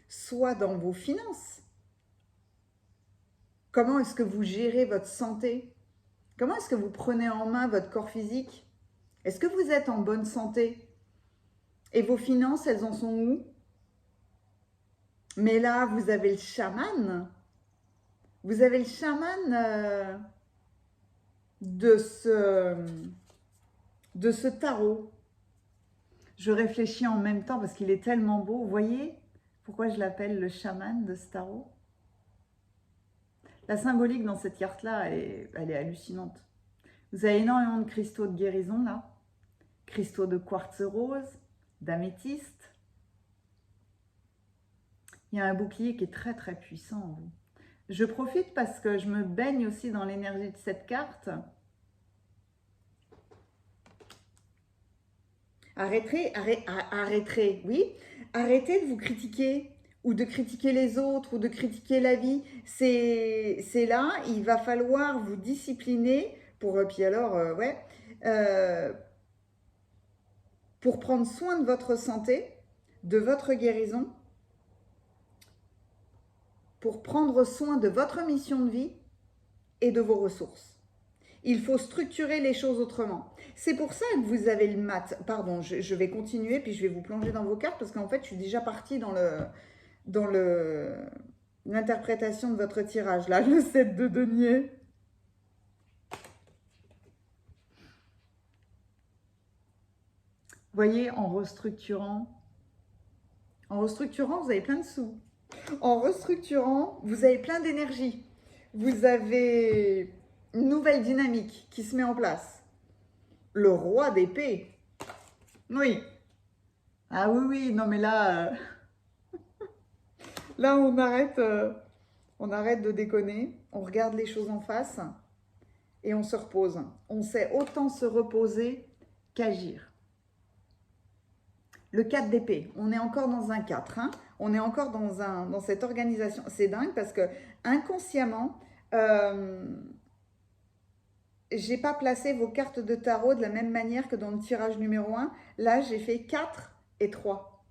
S1: soit dans vos finances? Comment est-ce que vous gérez votre santé? Comment est-ce que vous prenez en main votre corps physique? Est-ce que vous êtes en bonne santé? Et vos finances, elles en sont où? Mais là, vous avez le chaman. Vous avez le chaman de ce tarot. Je réfléchis en même temps parce qu'il est tellement beau. Vous voyez pourquoi je l'appelle le chaman de ce tarot? La symbolique dans cette carte-là, elle est hallucinante. Vous avez énormément de cristaux de guérison là. Cristaux de quartz rose, d'améthyste. Il y a un bouclier qui est très très puissant en vous. Je profite parce que je me baigne aussi dans l'énergie de cette carte. Arrêtez, oui. Arrêtez de vous critiquer ou de critiquer les autres ou de critiquer la vie. C'est là, il va falloir vous discipliner pour, puis alors, pour prendre soin de votre santé, de votre guérison, pour prendre soin de votre mission de vie et de vos ressources. Il faut structurer les choses autrement. C'est pour ça que vous avez le mat. Pardon, je vais continuer, puis je vais vous plonger dans vos cartes, parce qu'en fait, je suis déjà partie dans l'interprétation de votre tirage. Là, le 7 de denier. Vous voyez, en restructurant, vous avez plein de sous. En restructurant, vous avez plein d'énergie. Vous avez une nouvelle dynamique qui se met en place. Le roi d'épée. Oui. Ah oui, oui, non mais là, là on arrête de déconner. On regarde les choses en face et on se repose. On sait autant se reposer qu'agir. Le 4 d'épée, on est encore dans un 4, hein. On est encore dans cette organisation. C'est dingue parce que inconsciemment, j'ai pas placé vos cartes de tarot de la même manière que dans le tirage numéro 1. Là, j'ai fait 4 et 3.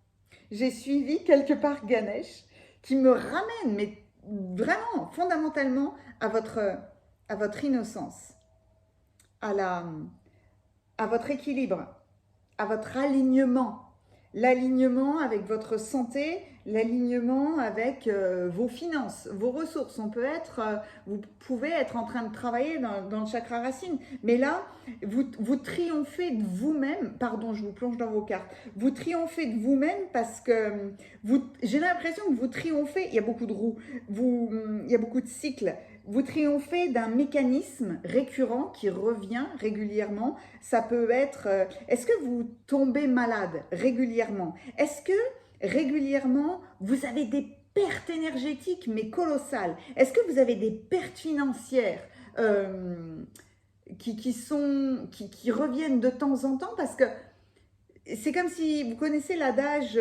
S1: J'ai suivi quelque part Ganesh qui me ramène, mais vraiment, fondamentalement, à votre innocence, à votre équilibre, à votre alignement. L'alignement avec votre santé, l'alignement avec vos finances, vos ressources. Vous pouvez être en train de travailler dans le chakra racine, mais là, vous triomphez de vous-même. Pardon, je vous plonge dans vos cartes. Vous triomphez de vous-même parce que j'ai l'impression que vous triomphez. Il y a beaucoup de roues, il y a beaucoup de cycles. Vous triomphez d'un mécanisme récurrent qui revient régulièrement. Ça peut être... est-ce que vous tombez malade régulièrement? Est-ce que régulièrement, vous avez des pertes énergétiques mais colossales? Est-ce que vous avez des pertes financières qui reviennent de temps en temps? Parce que c'est comme si vous connaissez l'adage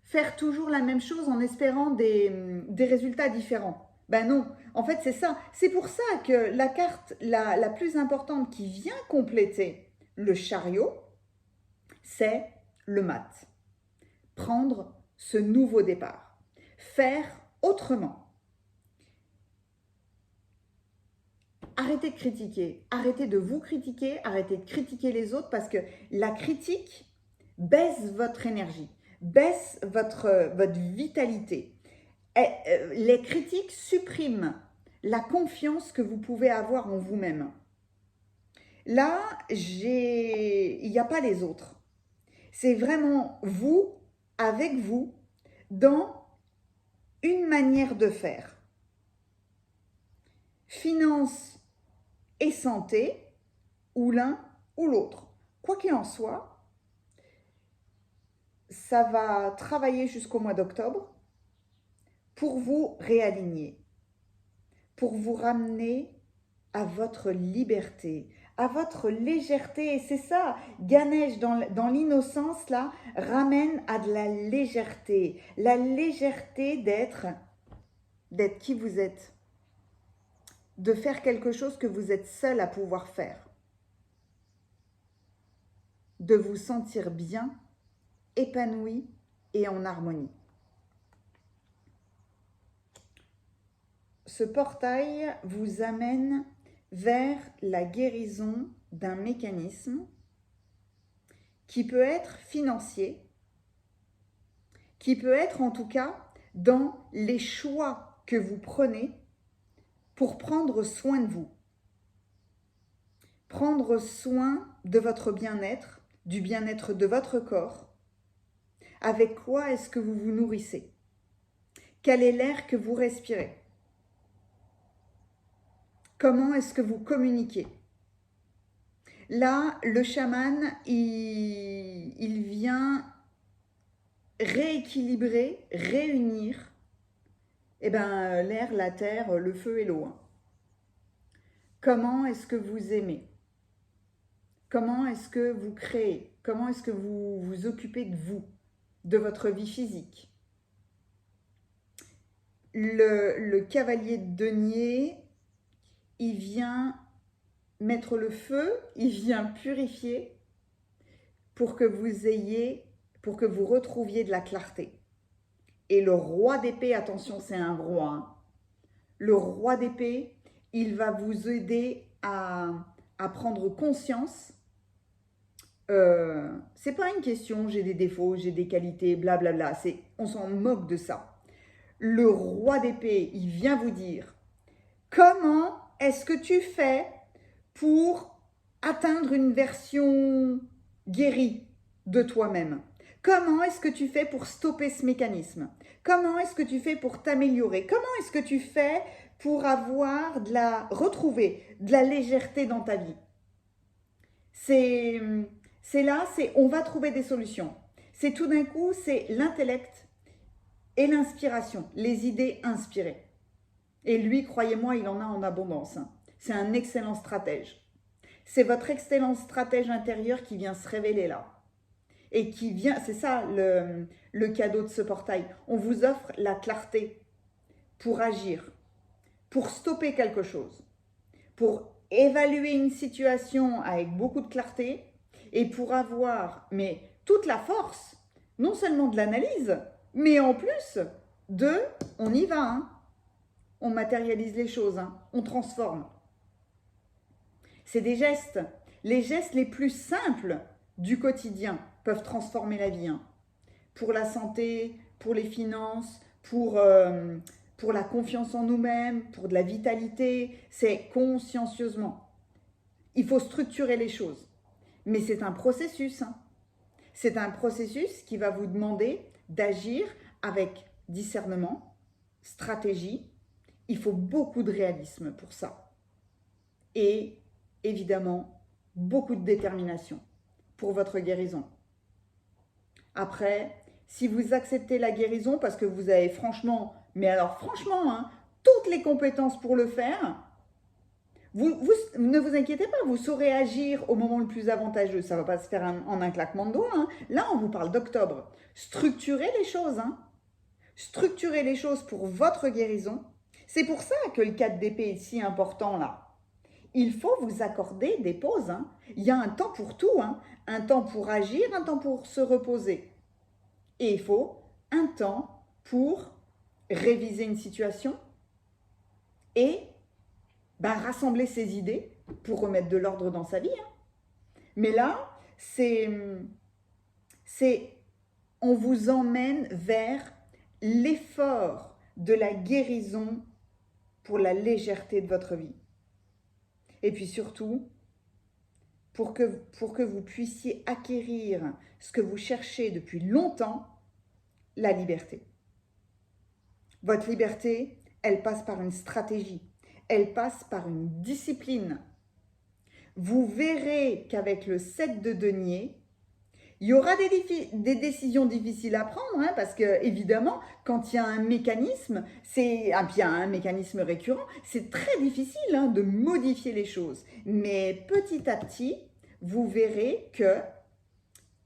S1: faire toujours la même chose en espérant des résultats différents. Ben non, en fait c'est ça. C'est pour ça que la carte la plus importante qui vient compléter le chariot, c'est le mat. Prendre ce nouveau départ. Faire autrement. Arrêtez de critiquer, arrêtez de vous critiquer, arrêtez de critiquer les autres parce que la critique baisse votre énergie, baisse votre vitalité. Les critiques suppriment la confiance que vous pouvez avoir en vous-même. Là, il n'y a pas les autres. C'est vraiment vous, avec vous, dans une manière de faire. Finance et santé, ou l'un ou l'autre. Quoi qu'il en soit, ça va travailler jusqu'au mois d'octobre pour vous réaligner, pour vous ramener à votre liberté, à votre légèreté. Et c'est ça, Ganesh, dans l'innocence, là, ramène à de la légèreté d'être qui vous êtes, de faire quelque chose que vous êtes seul à pouvoir faire, de vous sentir bien, épanoui et en harmonie. Ce portail vous amène vers la guérison d'un mécanisme qui peut être financier, qui peut être en tout cas dans les choix que vous prenez pour prendre soin de vous. Prendre soin de votre bien-être, du bien-être de votre corps. Avec quoi est-ce que vous vous nourrissez? Quel est l'air que vous respirez? Comment est-ce que vous communiquez? Là, le chaman, il vient rééquilibrer, réunir l'air, la terre, le feu et l'eau. Comment est-ce que vous aimez? Comment est-ce que vous créez? Comment est-ce que vous vous occupez de vous, de votre vie physique? Le cavalier de denier, il vient mettre le feu, il vient purifier pour que vous retrouviez de la clarté. Et le roi d'épée, attention, c'est un roi. Hein. Le roi d'épée, il va vous aider à prendre conscience. C'est pas une question, j'ai des défauts, j'ai des qualités, blablabla. On s'en moque de ça. Le roi d'épée, il vient vous dire comment est-ce que tu fais pour atteindre une version guérie de toi-même? Comment est-ce que tu fais pour stopper ce mécanisme? Comment est-ce que tu fais pour t'améliorer? Comment est-ce que tu fais pour retrouver de la légèreté dans ta vie? On va trouver des solutions. C'est tout d'un coup, c'est l'intellect et l'inspiration, les idées inspirées. Et lui, croyez-moi, il en a en abondance. Hein. C'est un excellent stratège. C'est votre excellent stratège intérieur qui vient se révéler là. Et qui vient, c'est ça le cadeau de ce portail. On vous offre la clarté pour agir, pour stopper quelque chose, pour évaluer une situation avec beaucoup de clarté et pour avoir toute la force, non seulement de l'analyse, mais en plus on y va, hein. On matérialise les choses, hein. On transforme. C'est des gestes. Les gestes les plus simples du quotidien peuvent transformer la vie. Hein. Pour la santé, pour les finances, pour la confiance en nous-mêmes, pour de la vitalité, c'est consciencieusement. Il faut structurer les choses. Mais c'est un processus. Hein. C'est un processus qui va vous demander d'agir avec discernement, stratégie. Il faut beaucoup de réalisme pour ça. Et évidemment, beaucoup de détermination pour votre guérison. Après, si vous acceptez la guérison parce que vous avez franchement, hein, toutes les compétences pour le faire, ne vous inquiétez pas, vous saurez agir au moment le plus avantageux. Ça ne va pas se faire en un claquement de doigts. Hein. Là, on vous parle d'octobre. Structurez les choses. Hein. Structurez les choses pour votre guérison. C'est pour ça que le 4 d'épée est si important là. Il faut vous accorder des pauses. Hein. Il y a un temps pour tout. Hein. Un temps pour agir, un temps pour se reposer. Et il faut un temps pour réviser une situation et rassembler ses idées pour remettre de l'ordre dans sa vie. Hein. Mais là, on vous emmène vers l'effort de la guérison pour la légèreté de votre vie. Et puis surtout, pour que vous puissiez acquérir ce que vous cherchez depuis longtemps, la liberté. Votre liberté, elle passe par une stratégie, elle passe par une discipline. Vous verrez qu'avec le 7 de denier, il y aura des décisions difficiles à prendre, hein, parce que évidemment, quand il y a un mécanisme, puis il y a un mécanisme récurrent, c'est très difficile hein, de modifier les choses. Mais petit à petit, vous verrez que,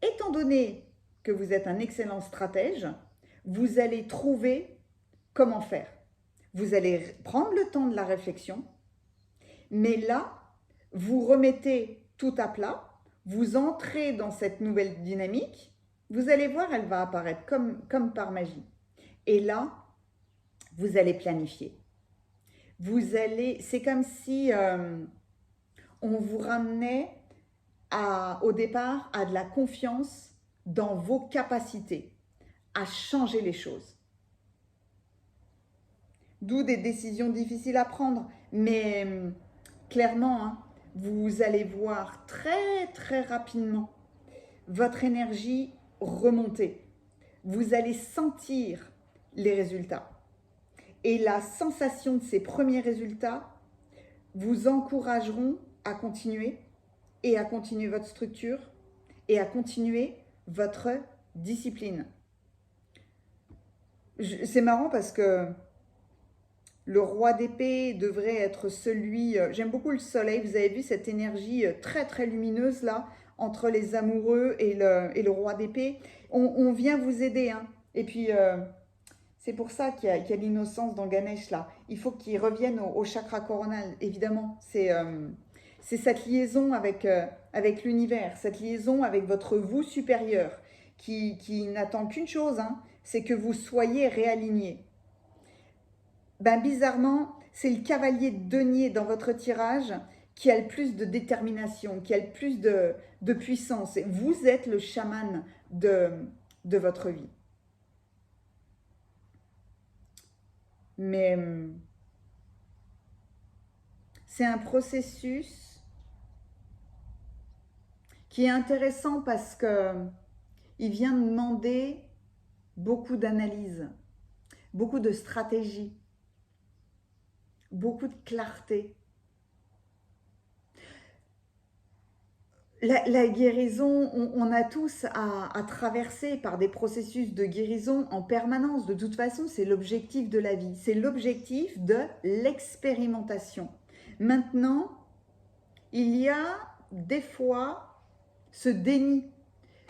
S1: étant donné que vous êtes un excellent stratège, vous allez trouver comment faire. Vous allez prendre le temps de la réflexion, mais là, vous remettez tout à plat, vous entrez dans cette nouvelle dynamique, vous allez voir, elle va apparaître comme par magie. Et là, vous allez planifier. C'est comme si on vous ramenait au départ à de la confiance dans vos capacités, à changer les choses. D'où des décisions difficiles à prendre, mais clairement, hein, vous allez voir très très rapidement votre énergie remonter. Vous allez sentir les résultats. Et la sensation de ces premiers résultats vous encourageront à continuer et à continuer votre structure et à continuer votre discipline. C'est marrant parce que le roi d'épée devrait être celui... J'aime beaucoup le soleil, vous avez vu cette énergie très très lumineuse là, entre les amoureux et le roi d'épée. On vient vous aider. Hein. Et puis, c'est pour ça qu'il y a l'innocence dans Ganesh là. Il faut qu'il revienne au chakra coronal, évidemment. C'est cette liaison avec l'univers, cette liaison avec votre vous supérieur qui n'attend qu'une chose, hein, c'est que vous soyez réaligné. Ben, bizarrement, c'est le cavalier de denier dans votre tirage qui a le plus de détermination, qui a le plus de puissance. Et vous êtes le chaman de votre vie. Mais c'est un processus qui est intéressant parce que il vient demander beaucoup d'analyse, beaucoup de stratégie, beaucoup de clarté. La guérison, on a tous à traverser par des processus de guérison en permanence. De toute façon, c'est l'objectif de la vie. C'est l'objectif de l'expérimentation. Maintenant, il y a des fois ce déni.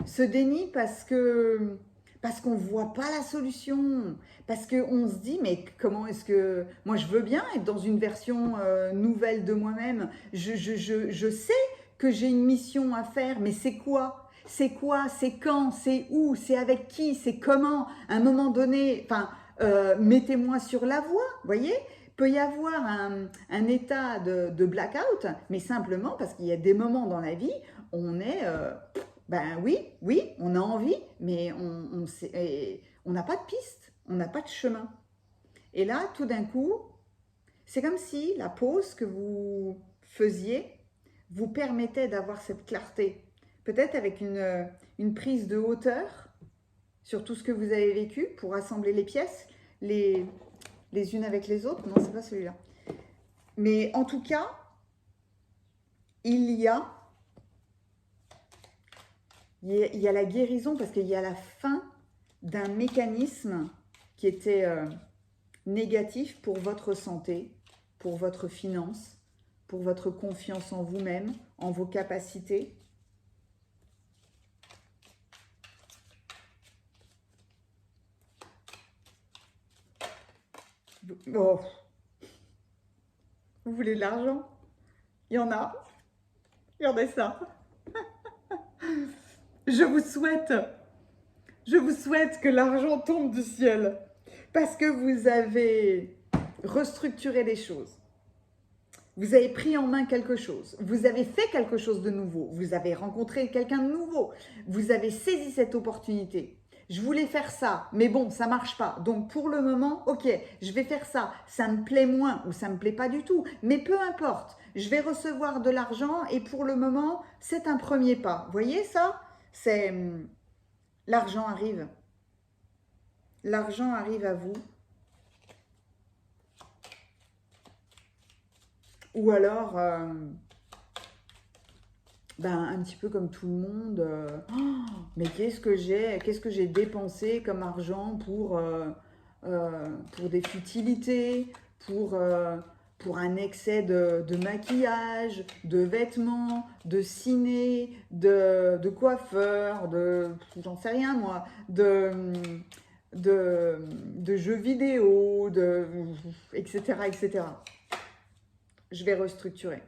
S1: Ce déni parce qu'on ne voit pas la solution, parce qu'on se dit, mais comment est-ce que... Moi, je veux bien être dans une version nouvelle de moi-même. Je sais que j'ai une mission à faire, mais c'est quoi? C'est quoi? C'est quand? C'est où? C'est avec qui? C'est comment? À un moment donné, mettez-moi sur la voie, voyez? Peut y avoir un état de blackout, mais simplement parce qu'il y a des moments dans la vie, on est... ben oui, on a envie, mais on n'a pas de piste, on n'a pas de chemin. Et là, tout d'un coup, c'est comme si la pause que vous faisiez vous permettait d'avoir cette clarté. Peut-être avec une prise de hauteur sur tout ce que vous avez vécu pour assembler les pièces, les unes avec les autres. Non, c'est pas celui-là. Mais en tout cas, il y a la guérison parce qu'il y a la fin d'un mécanisme qui était négatif pour votre santé, pour votre finance, pour votre confiance en vous-même, en vos capacités. Oh. Vous voulez de l'argent? Il y en a. Regardez ça. Je vous souhaite que l'argent tombe du ciel parce que vous avez restructuré les choses. Vous avez pris en main quelque chose. Vous avez fait quelque chose de nouveau. Vous avez rencontré quelqu'un de nouveau. Vous avez saisi cette opportunité. je voulais faire ça, mais bon, ça marche pas. Donc pour le moment, ok, je vais faire ça. Ça me plaît moins ou ça me plaît pas du tout, mais peu importe. Je vais recevoir de l'argent et pour le moment, c'est un premier pas. Vous voyez ça? C'est l'argent arrive. L'argent arrive à vous. Ou alors, ben, un petit peu comme tout le monde, mais qu'est-ce que j'ai dépensé comme argent pour des futilités, pour un excès de maquillage, de vêtements, de ciné, de coiffeur, j'en sais rien moi, de jeux vidéo, etc., etc. Je vais restructurer.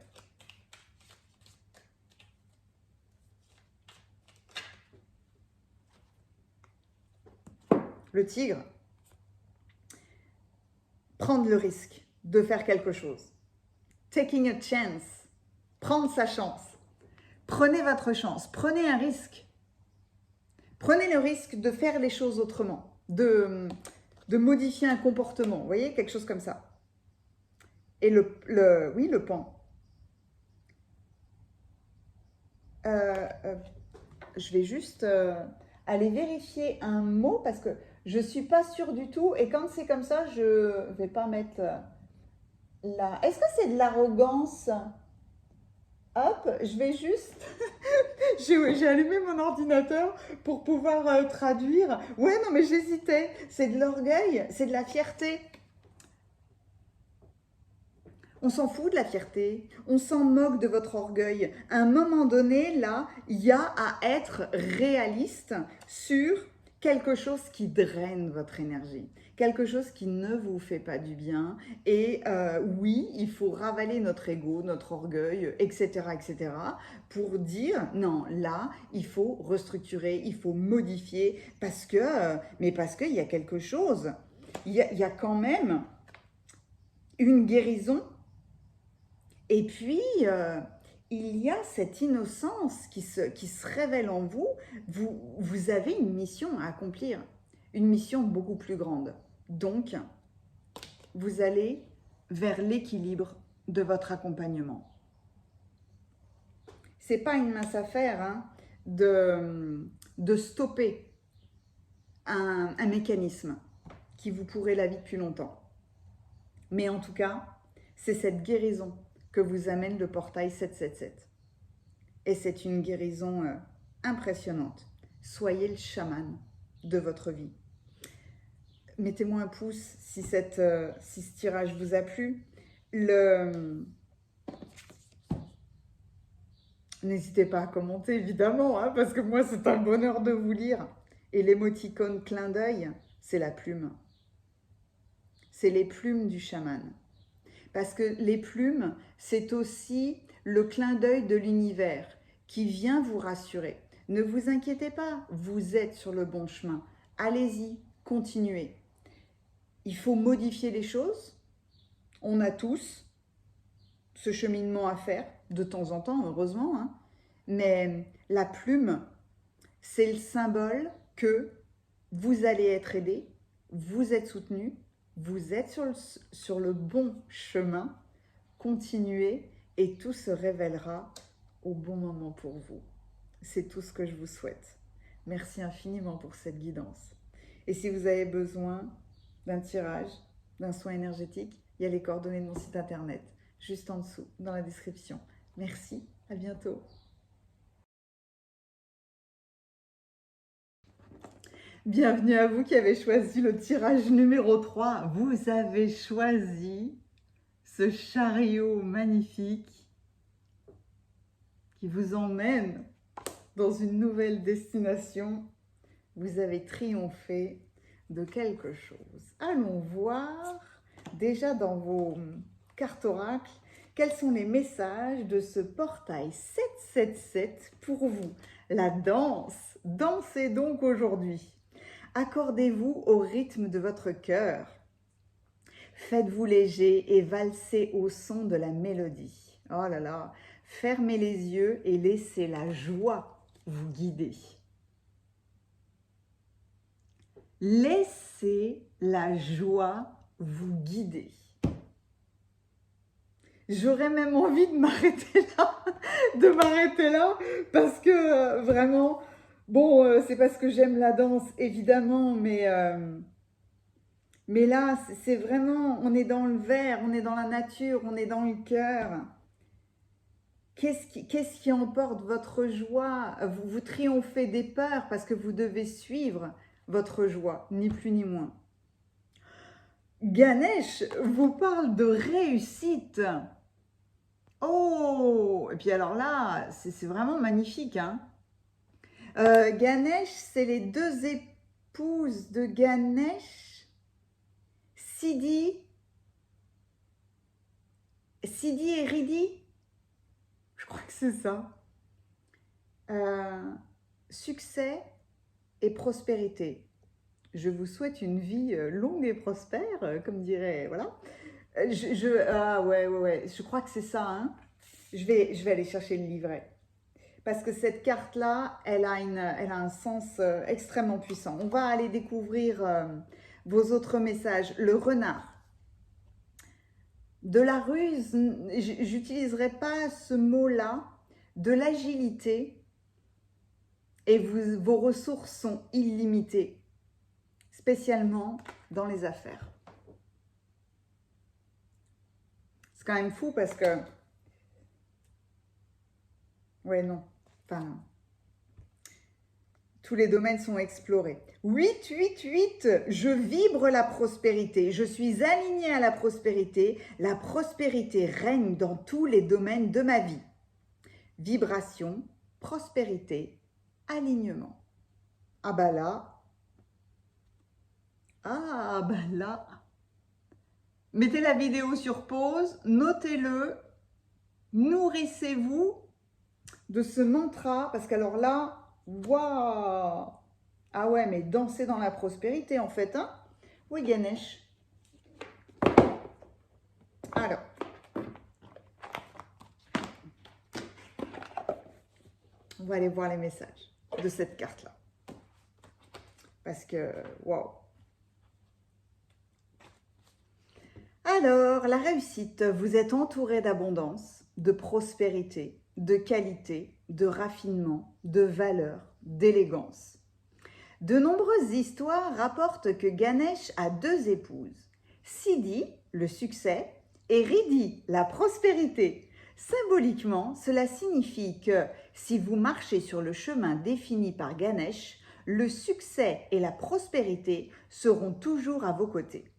S1: Le tigre, prendre le risque de faire quelque chose. Taking a chance, prendre sa chance. Prenez votre chance, prenez un risque. Prenez le risque de faire les choses autrement, de modifier un comportement, vous voyez, quelque chose comme ça. Et oui, le pan. Je vais juste aller vérifier un mot parce que je ne suis pas sûre du tout. Et quand c'est comme ça, je ne vais pas mettre la... Est-ce que c'est de l'arrogance? Hop, je vais juste... j'ai allumé mon ordinateur pour pouvoir traduire. Ouais, non, mais j'hésitais. C'est de l'orgueil, c'est de la fierté. On s'en fout de la fierté, on s'en moque de votre orgueil. À un moment donné, là, il y a à être réaliste sur quelque chose qui draine votre énergie, quelque chose qui ne vous fait pas du bien. Et oui, il faut ravaler notre ego, notre orgueil, etc., etc., pour dire non, là, il faut restructurer, il faut modifier, parce qu'il y a quelque chose, il y a quand même une guérison. Et puis, il y a cette innocence qui se révèle en vous. Vous avez une mission à accomplir, une mission beaucoup plus grande. Donc, vous allez vers l'équilibre de votre accompagnement. C'est pas une mince affaire hein, de stopper un mécanisme qui vous pourrait la vie depuis longtemps. Mais en tout cas, c'est cette guérison que vous amène le portail 777. Et c'est une guérison impressionnante. Soyez le chaman de votre vie. Mettez-moi un pouce si ce tirage vous a plu. N'hésitez pas à commenter, évidemment, hein, parce que moi, c'est un bonheur de vous lire. Et l'émoticône clin d'œil, c'est la plume. C'est les plumes du chaman. Parce que les plumes, c'est aussi le clin d'œil de l'univers qui vient vous rassurer. Ne vous inquiétez pas, vous êtes sur le bon chemin. Allez-y, continuez. Il faut modifier les choses. On a tous ce cheminement à faire, de temps en temps, heureusement. Hein. Mais la plume, c'est le symbole que vous allez être aidé, vous êtes soutenu, vous êtes sur le bon chemin. Continuez et tout se révélera au bon moment pour vous. C'est tout ce que je vous souhaite. Merci infiniment pour cette guidance. Et si vous avez besoin d'un tirage, d'un soin énergétique, il y a les coordonnées de mon site internet, juste en dessous, dans la description. Merci, à bientôt. Bienvenue à vous qui avez choisi le tirage numéro 3. Vous avez choisi ce chariot magnifique qui vous emmène dans une nouvelle destination. Vous avez triomphé de quelque chose. Allons voir déjà dans vos cartes oracles quels sont les messages de ce portail 777 pour vous. La danse. Dansez donc aujourd'hui. Accordez-vous au rythme de votre cœur. Faites-vous léger et valsez au son de la mélodie. Oh là là, fermez les yeux et laissez la joie vous guider. Laissez la joie vous guider. J'aurais même envie de m'arrêter là, parce que vraiment, bon, c'est parce que j'aime la danse, évidemment, mais là, c'est vraiment, on est dans le vert, on est dans la nature, on est dans le cœur. Qu'est-ce qui emporte votre joie? Vous triomphez des peurs parce que vous devez suivre votre joie, ni plus ni moins. Ganesh vous parle de réussite. Oh, et puis alors là, c'est vraiment magnifique, hein. Ganesh, c'est les deux épouses de Ganesh, Siddhi et Riddhi. Je crois que c'est ça. Succès et prospérité. Je vous souhaite une vie longue et prospère, comme dirait, voilà. Ah ouais, je crois que c'est ça, hein. Je vais aller chercher le livret. Parce que cette carte-là, elle a un sens extrêmement puissant. On va aller découvrir vos autres messages. Le renard. De la ruse, j'utiliserai pas ce mot-là. De l'agilité. Et vos ressources sont illimitées. Spécialement dans les affaires. C'est quand même fou parce que... Ouais, non. Enfin, tous les domaines sont explorés. 8, je vibre la prospérité. Je suis alignée à la prospérité. La prospérité règne dans tous les domaines de ma vie. Vibration, prospérité, alignement. Ah bah là. Mettez la vidéo sur pause, notez-le, nourrissez-vous de ce mantra, parce qu'alors là, waouh! Ah ouais, mais danser dans la prospérité en fait, hein? Oui, Ganesh. Alors. On va aller voir les messages de cette carte-là. Parce que, waouh! Alors, la réussite, vous êtes entouré d'abondance, de prospérité, de qualité, de raffinement, de valeur, d'élégance. De nombreuses histoires rapportent que Ganesh a deux épouses, Siddhi, le succès, et Riddhi, la prospérité. Symboliquement, cela signifie que si vous marchez sur le chemin défini par Ganesh, le succès et la prospérité seront toujours à vos côtés.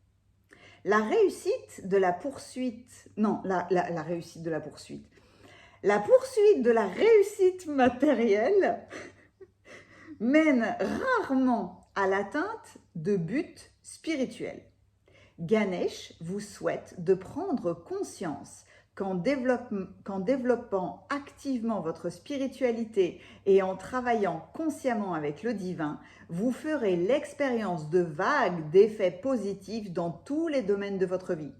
S1: La réussite de la poursuite, non, la réussite de la poursuite. La poursuite de la réussite matérielle mène rarement à l'atteinte de buts spirituels. Ganesh vous souhaite de prendre conscience qu'en développant activement votre spiritualité et en travaillant consciemment avec le divin, vous ferez l'expérience de vagues d'effets positifs dans tous les domaines de votre vie.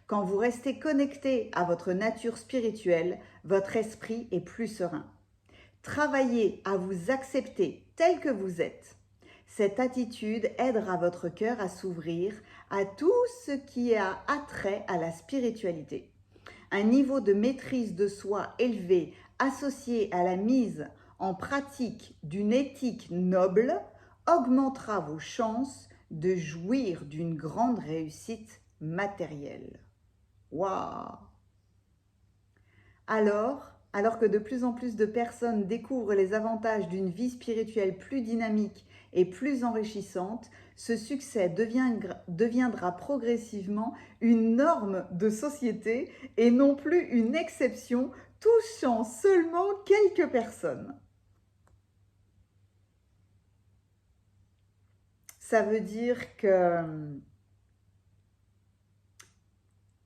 S1: Quand vous restez connecté à votre nature spirituelle, votre esprit est plus serein. Travaillez à vous accepter tel que vous êtes. Cette attitude aidera votre cœur à s'ouvrir à tout ce qui a attrait à la spiritualité. Un niveau de maîtrise de soi élevé associé à la mise en pratique d'une éthique noble augmentera vos chances de jouir d'une grande réussite matérielle. Waouh! Alors que de plus en plus de personnes découvrent les avantages d'une vie spirituelle plus dynamique et plus enrichissante, ce succès deviendra progressivement une norme de société et non plus une exception touchant seulement quelques personnes. Ça veut dire que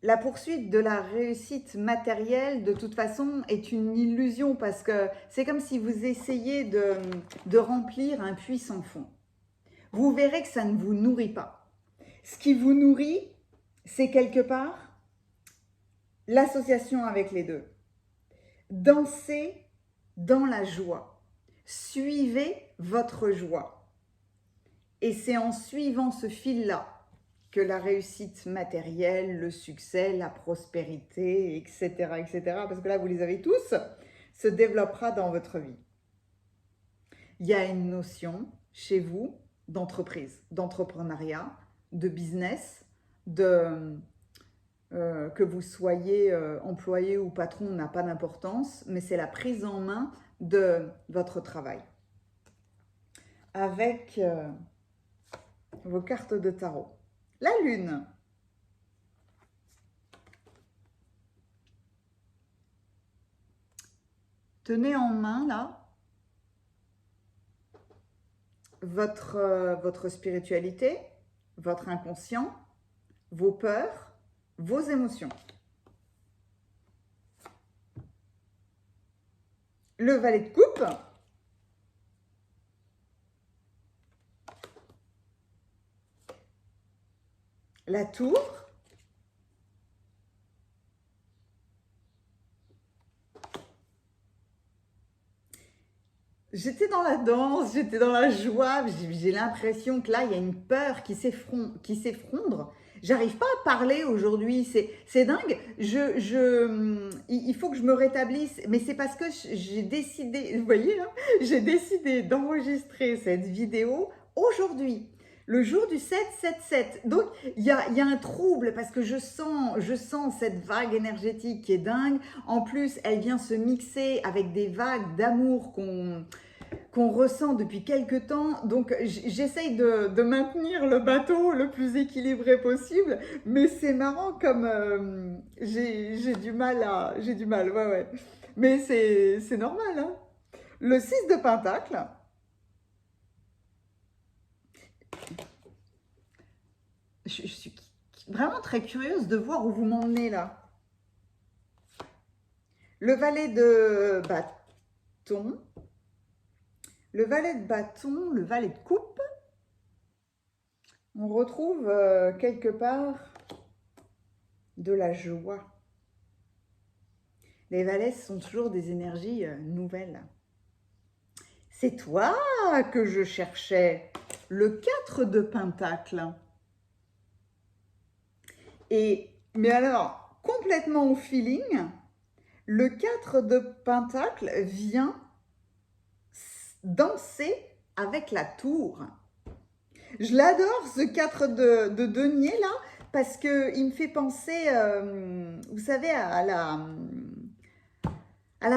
S1: la poursuite de la réussite matérielle, de toute façon, est une illusion parce que c'est comme si vous essayiez de remplir un puits sans fond. Vous verrez que ça ne vous nourrit pas. Ce qui vous nourrit, c'est quelque part l'association avec les deux. Dansez dans la joie. Suivez votre joie. Et c'est en suivant ce fil-là que la réussite matérielle, le succès, la prospérité, etc., parce que là, vous les avez tous, se développera dans votre vie. Il y a une notion chez vous d'entreprise, d'entrepreneuriat, de business, que vous soyez employé ou patron n'a pas d'importance, mais c'est la prise en main de votre travail. Avec vos cartes de tarot. La lune. Tenez en main, là, votre spiritualité, votre inconscient, vos peurs, vos émotions. Le valet de coupe. La tour. J'étais dans la danse, j'étais dans la joie, j'ai l'impression que là, il y a une peur qui s'effondre. J'arrive pas à parler aujourd'hui, c'est dingue. Il faut que je me rétablisse, mais c'est parce que j'ai décidé, vous voyez, hein, j'ai décidé d'enregistrer cette vidéo aujourd'hui, le jour du 7-7-7. Donc, il y a un trouble parce que je sens cette vague énergétique qui est dingue. En plus, elle vient se mixer avec des vagues d'amour qu'on ressent depuis quelques temps. Donc, j'essaye de maintenir le bateau le plus équilibré possible. Mais c'est marrant comme j'ai du mal, ouais. Mais c'est normal, hein. Le 6 de Pentacle. Je suis vraiment très curieuse de voir où vous m'emmenez là. Le valet de bâton. Le valet de bâton, le valet de coupe. On retrouve quelque part de la joie. Les valets sont toujours des énergies nouvelles. C'est toi que je cherchais. Le 4 de Pentacle. Mais alors, complètement au feeling, le 4 de Pentacle vient danser avec la tour. Je l'adore, ce 4 de denier là, parce qu'il me fait penser, vous savez, à la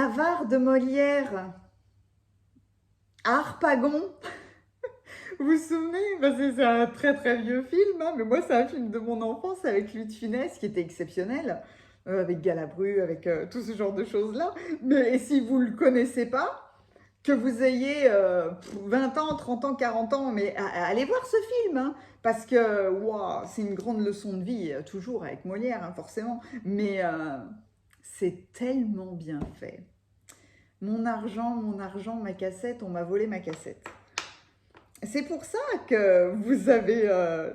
S1: Var de Molière, à Harpagon. Vous vous souvenez? C'est un très très vieux film, hein, mais moi c'est un film de mon enfance avec Louis de Funès qui était exceptionnel, avec Galabru, avec tout ce genre de choses-là. Mais et si vous ne le connaissez pas, que vous ayez 20 ans, 30 ans, 40 ans, mais allez voir ce film, hein, parce que wow, c'est une grande leçon de vie, toujours avec Molière, hein, forcément, mais c'est tellement bien fait. Mon argent, ma cassette, on m'a volé ma cassette. C'est pour ça que vous avez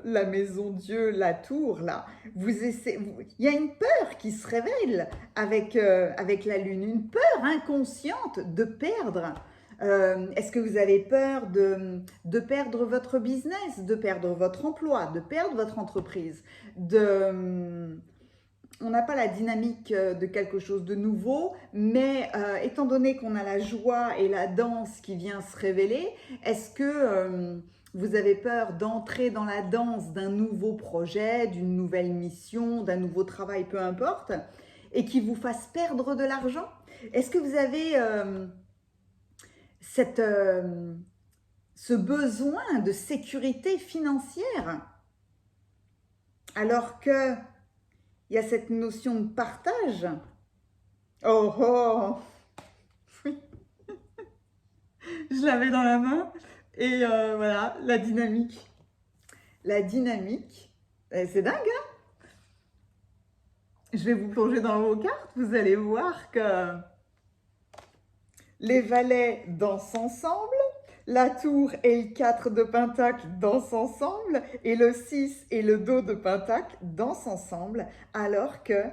S1: la maison Dieu, la tour, là. Il y a une peur qui se révèle avec la lune, une peur inconsciente de perdre. Est-ce que vous avez peur de perdre votre business, de perdre votre emploi, de perdre votre entreprise, on n'a pas la dynamique de quelque chose de nouveau, mais étant donné qu'on a la joie et la danse qui vient se révéler, est-ce que vous avez peur d'entrer dans la danse d'un nouveau projet, d'une nouvelle mission, d'un nouveau travail, peu importe, et qui vous fasse perdre de l'argent? Est-ce que vous avez ce besoin de sécurité financière alors que il y a cette notion de partage? Oh oh, oui, je l'avais dans la main et voilà, la dynamique. La dynamique, c'est dingue, hein? Je vais vous plonger dans vos cartes, vous allez voir que les valets dansent ensemble, La tour et le 4 de pentacle dansent ensemble et le 6 et le dos de pentacle dansent ensemble alors que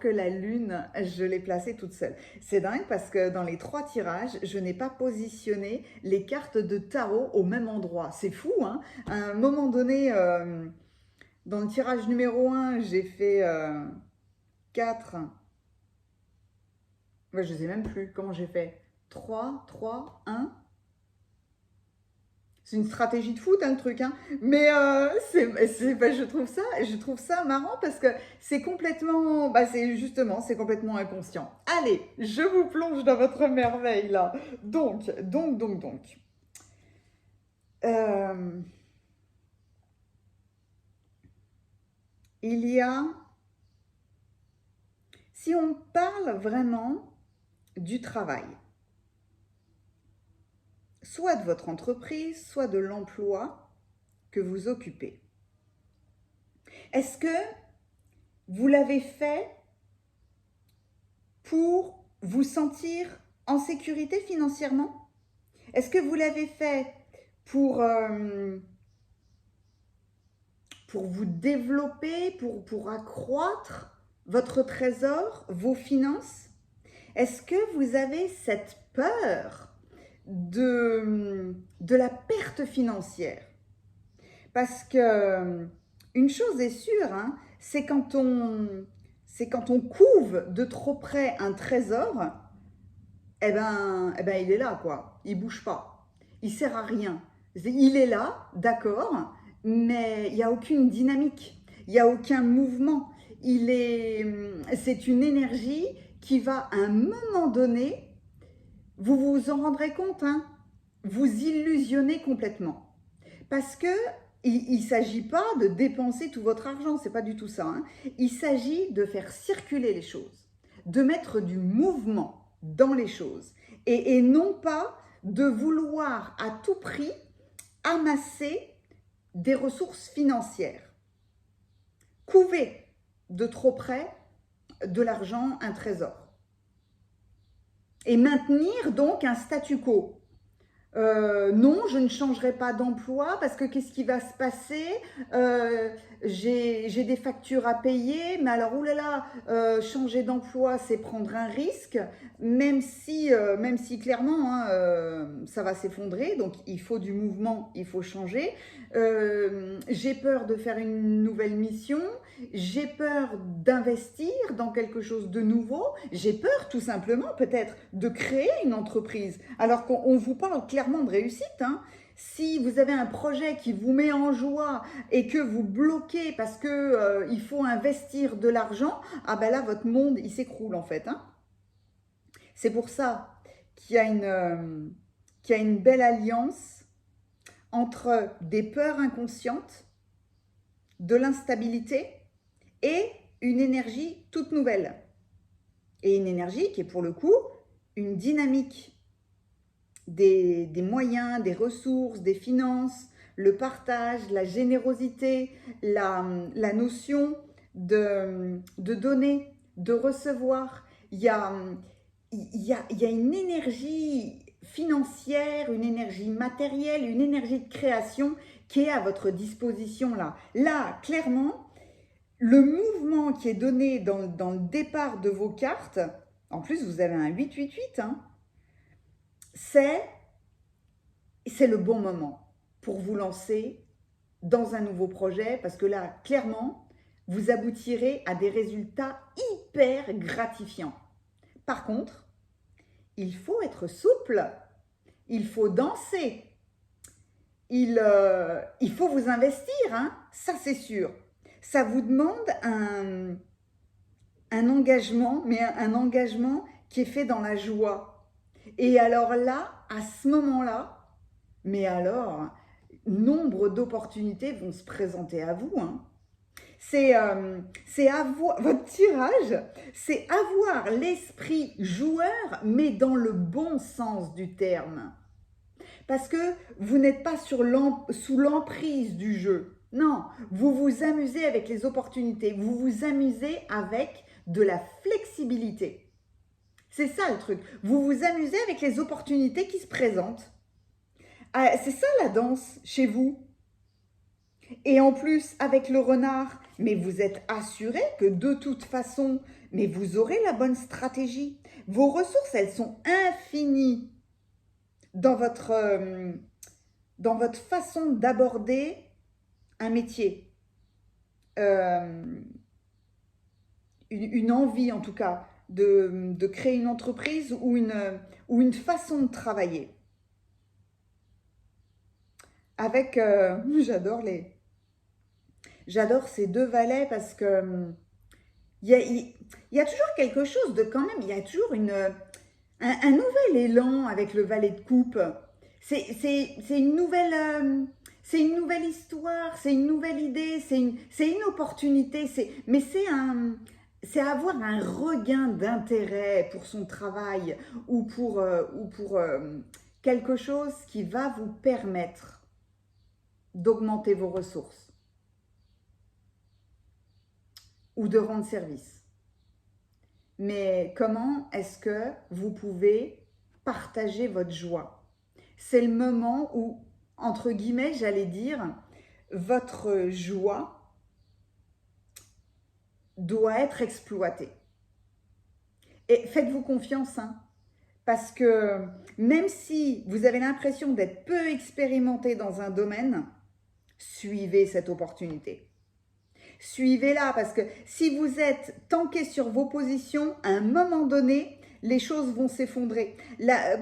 S1: la lune, je l'ai placée toute seule. C'est dingue parce que dans les 3 tirages, je n'ai pas positionné les cartes de tarot au même endroit. C'est fou, hein? À un moment donné, dans le tirage numéro 1, j'ai fait 4. Ouais, je ne sais même plus comment j'ai fait. 3, 3, 1. C'est une stratégie de foot, hein, le truc, hein. Mais bah, je trouve ça marrant parce que c'est complètement, bah, c'est complètement inconscient. Allez, je vous plonge dans votre merveille là. Donc. Euh, il y a, si on parle vraiment du travail, soit de votre entreprise, soit de l'emploi que vous occupez. Est-ce que vous l'avez fait pour vous sentir en sécurité financièrement? Est-ce que vous l'avez fait pour vous développer, pour accroître votre trésor, vos finances? Est-ce que vous avez cette peur de la perte financière? Parce que une chose est sûre, hein, c'est quand on couve de trop près un trésor, il est là, quoi. Il bouge pas. Il sert à rien. Il est là, d'accord, mais il n'y a aucune dynamique. Il n'y a aucun mouvement. C'est une énergie qui va, à un moment donné, vous vous en rendrez compte, hein, vous illusionner complètement. Parce que il ne s'agit pas de dépenser tout votre argent, c'est pas du tout ça, hein. Il s'agit de faire circuler les choses, de mettre du mouvement dans les choses et non pas de vouloir à tout prix amasser des ressources financières. Couver de trop près de l'argent, un trésor. Et maintenir donc un statu quo. Non, je ne changerai pas d'emploi parce que qu'est-ce qui va se passer? J'ai des factures à payer, mais alors oulala, changer d'emploi, c'est prendre un risque, même si clairement hein, ça va s'effondrer, donc il faut du mouvement, il faut changer. J'ai peur de faire une nouvelle mission, j'ai peur d'investir dans quelque chose de nouveau, j'ai peur tout simplement peut-être de créer une entreprise, alors qu'on vous parle clairement de réussite, hein. Si vous avez un projet qui vous met en joie et que vous bloquez parce que il faut investir de l'argent, ah ben là votre monde il s'écroule en fait, hein. C'est pour ça qu'il y a une belle alliance entre des peurs inconscientes, de l'instabilité et une énergie toute nouvelle. Et une énergie qui est pour le coup une dynamique des moyens, des ressources, des finances, le partage, la générosité, la notion de donner, de recevoir. Il y a une énergie financière, une énergie matérielle, une énergie de création qui est à votre disposition là. Là, clairement, le mouvement qui est donné dans le départ de vos cartes, en plus vous avez un 888, hein, c'est le bon moment pour vous lancer dans un nouveau projet parce que là, clairement, vous aboutirez à des résultats hyper gratifiants. Par contre, il faut être souple, il faut danser, il faut vous investir, hein, ça c'est sûr. Ça vous demande un engagement, mais un engagement qui est fait dans la joie. Et alors là, à ce moment-là, mais alors, nombre d'opportunités vont se présenter à vous, hein. C'est avoir votre tirage, c'est avoir l'esprit joueur, mais dans le bon sens du terme. Parce que vous n'êtes pas sous l'emprise du jeu. Non, vous vous amusez avec les opportunités, vous vous amusez avec de la flexibilité. C'est ça le truc. Vous vous amusez avec les opportunités qui se présentent. Ah, c'est ça la danse chez vous. Et en plus, avec le renard, mais vous êtes assuré que de toute façon, mais vous aurez la bonne stratégie. Vos ressources, elles sont infinies dans dans votre façon d'aborder un métier. Euh, une envie en tout cas de créer une entreprise ou une façon de travailler. Avec, j'adore ces deux valets parce que il y a toujours quelque chose de quand même, il y a toujours un nouvel élan avec le valet de coupe. C'est c'est une nouvelle histoire, c'est une nouvelle idée, c'est une opportunité, mais c'est avoir un regain d'intérêt pour son travail ou pour quelque chose qui va vous permettre d'augmenter vos ressources ou de rendre service. Mais comment est-ce que vous pouvez partager votre joie? C'est le moment où, entre guillemets, j'allais dire, votre joie doit être exploitée. Et faites-vous confiance, hein, parce que même si vous avez l'impression d'être peu expérimenté dans un domaine, suivez cette opportunité. Suivez-la parce que si vous êtes tanké sur vos positions, à un moment donné, les choses vont s'effondrer.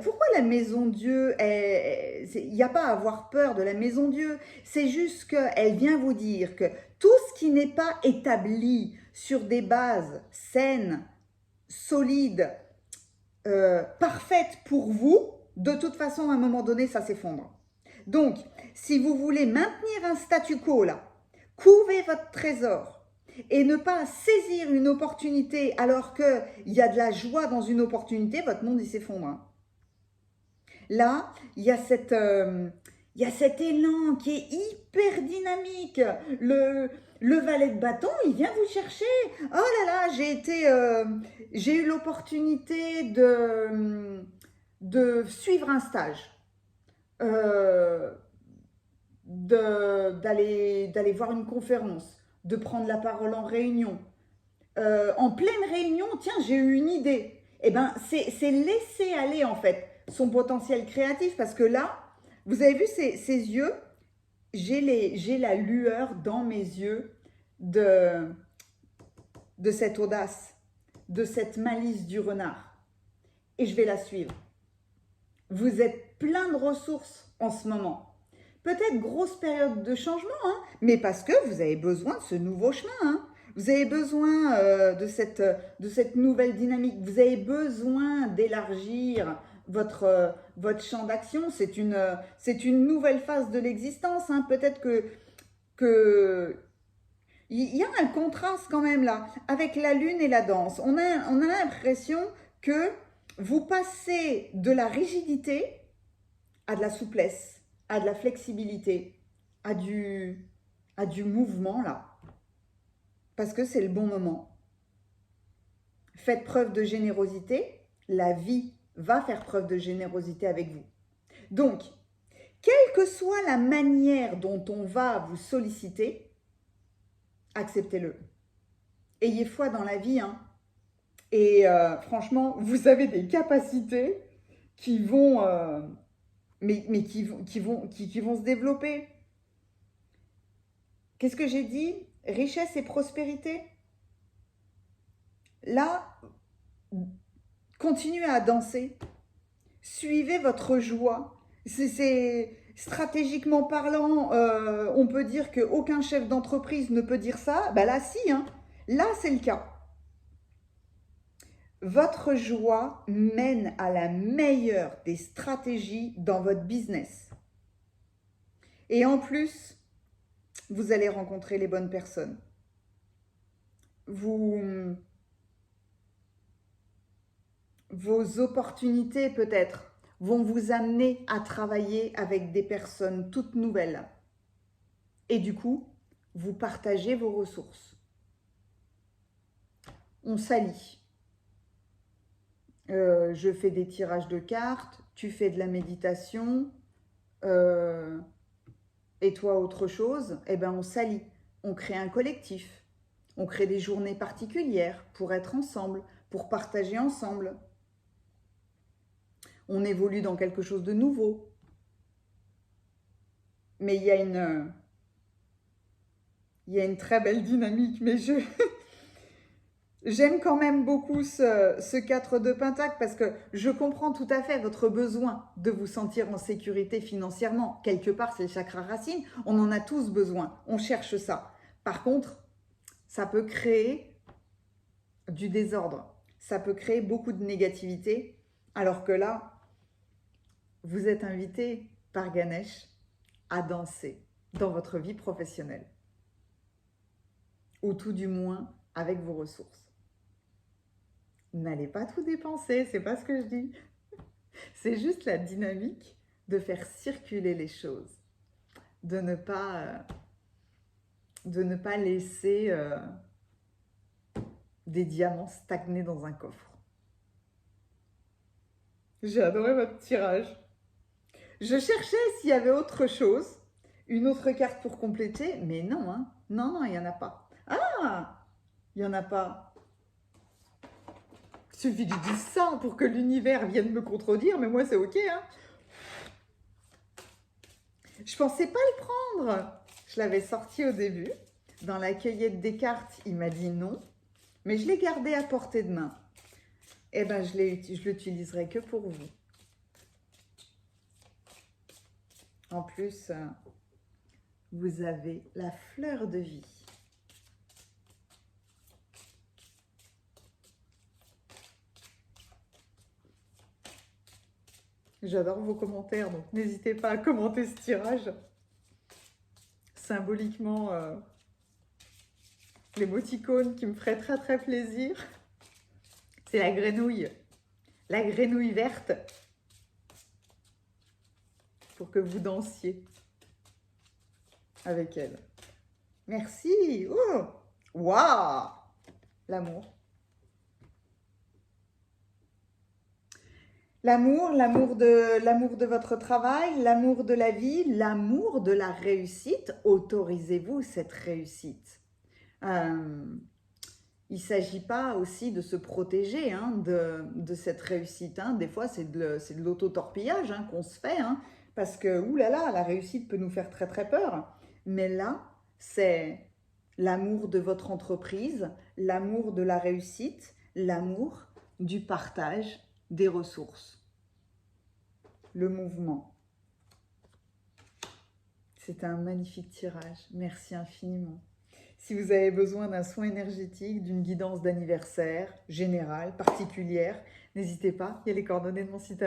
S1: Pourquoi la maison Dieu, il n'y a pas à avoir peur de la maison Dieu, c'est juste qu'elle vient vous dire que tout ce qui n'est pas établi sur des bases saines, solides, parfaites pour vous, de toute façon, à un moment donné, ça s'effondre. Donc, si vous voulez maintenir un statu quo là, couvez votre trésor et ne pas saisir une opportunité alors qu'il y a de la joie dans une opportunité, votre monde il s'effondre. Hein. Là, il y a cet élan qui est hyper dynamique. Le valet de bâton, il vient vous chercher. Oh là là, j'ai eu l'opportunité de suivre un stage. Euh, d'aller voir une conférence, de prendre la parole en réunion. En pleine réunion, tiens, j'ai eu une idée. Eh bien, c'est laisser aller en fait son potentiel créatif parce que là, vous avez vu ses yeux, j'ai la lueur dans mes yeux de, de cette audace, de cette malice du renard. Et je vais la suivre. Vous êtes plein de ressources en ce moment. Peut-être grosse période de changement, hein, mais parce que vous avez besoin de ce nouveau chemin. Hein. Vous avez besoin de cette nouvelle dynamique. Vous avez besoin d'élargir votre champ d'action. C'est une nouvelle phase de l'existence. Hein. Peut-être que il y a un contraste quand même là avec la lune et la danse. On a l'impression que vous passez de la rigidité à de la souplesse, à de la flexibilité, à à du mouvement là, parce que c'est le bon moment. Faites preuve de générosité, la vie va faire preuve de générosité avec vous. Donc, quelle que soit la manière dont on va vous solliciter, acceptez-le. Ayez foi dans la vie, hein. Et franchement, vous avez des capacités qui vont, qui vont se développer. Qu'est-ce que j'ai dit? Richesse et prospérité. Là, continuez à danser. Suivez votre joie. C'est stratégiquement parlant, on peut dire qu'aucun chef d'entreprise ne peut dire ça. Ben là, si, hein. Là, c'est le cas. Votre joie mène à la meilleure des stratégies dans votre business. Et en plus, vous allez rencontrer les bonnes personnes. Vos opportunités peut-être vont vous amener à travailler avec des personnes toutes nouvelles. Et du coup, vous partagez vos ressources. On s'allie. Je fais des tirages de cartes, tu fais de la méditation, et toi autre chose, eh ben on s'allie, on crée un collectif, on crée des journées particulières pour être ensemble, pour partager ensemble. On évolue dans quelque chose de nouveau. Mais il y a une très belle dynamique, mais j'aime quand même beaucoup ce 4 de Pentacle parce que je comprends tout à fait votre besoin de vous sentir en sécurité financièrement. Quelque part, c'est le chakra racine. On en a tous besoin. On cherche ça. Par contre, ça peut créer du désordre. Ça peut créer beaucoup de négativité. Alors que là, vous êtes invité par Ganesh à danser dans votre vie professionnelle. Ou tout du moins avec vos ressources. N'allez pas tout dépenser, c'est pas ce que je dis. C'est juste la dynamique de faire circuler les choses, de ne pas laisser des diamants stagner dans un coffre. J'ai adoré votre tirage. Je cherchais s'il y avait autre chose, une autre carte pour compléter, mais non, hein. Non, non, il n'y en a pas. Ah, il n'y en a pas. Il suffit que je dise ça pour que l'univers vienne me contredire, mais moi c'est ok, hein. Je pensais pas le prendre. Je l'avais sorti au début. Dans la cueillette des cartes, il m'a dit non. Mais je l'ai gardé à portée de main. Eh ben, je l'utiliserai que pour vous. En plus, vous avez la fleur de vie. J'adore vos commentaires, donc n'hésitez pas à commenter ce tirage. Symboliquement, l'émoticône qui me ferait très très plaisir, c'est la grenouille verte, pour que vous dansiez avec elle. Merci. Oh, waouh, l'amour. L'amour de votre travail, l'amour de la vie, l'amour de la réussite. Autorisez-vous cette réussite. Il ne s'agit pas aussi de se protéger hein, de cette réussite. Hein. Des fois, c'est de l'auto-torpillage hein, qu'on se fait. Hein, parce que, oulala, la réussite peut nous faire très très peur. Mais là, c'est l'amour de votre entreprise, l'amour de la réussite, l'amour du partage des ressources. Le mouvement. C'est un magnifique tirage. Merci infiniment. Si vous avez besoin d'un soin énergétique, d'une guidance d'anniversaire, générale, particulière, n'hésitez pas, il y a les coordonnées de mon site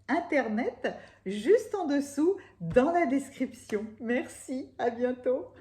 S1: internet juste en dessous dans la description. Merci, à bientôt.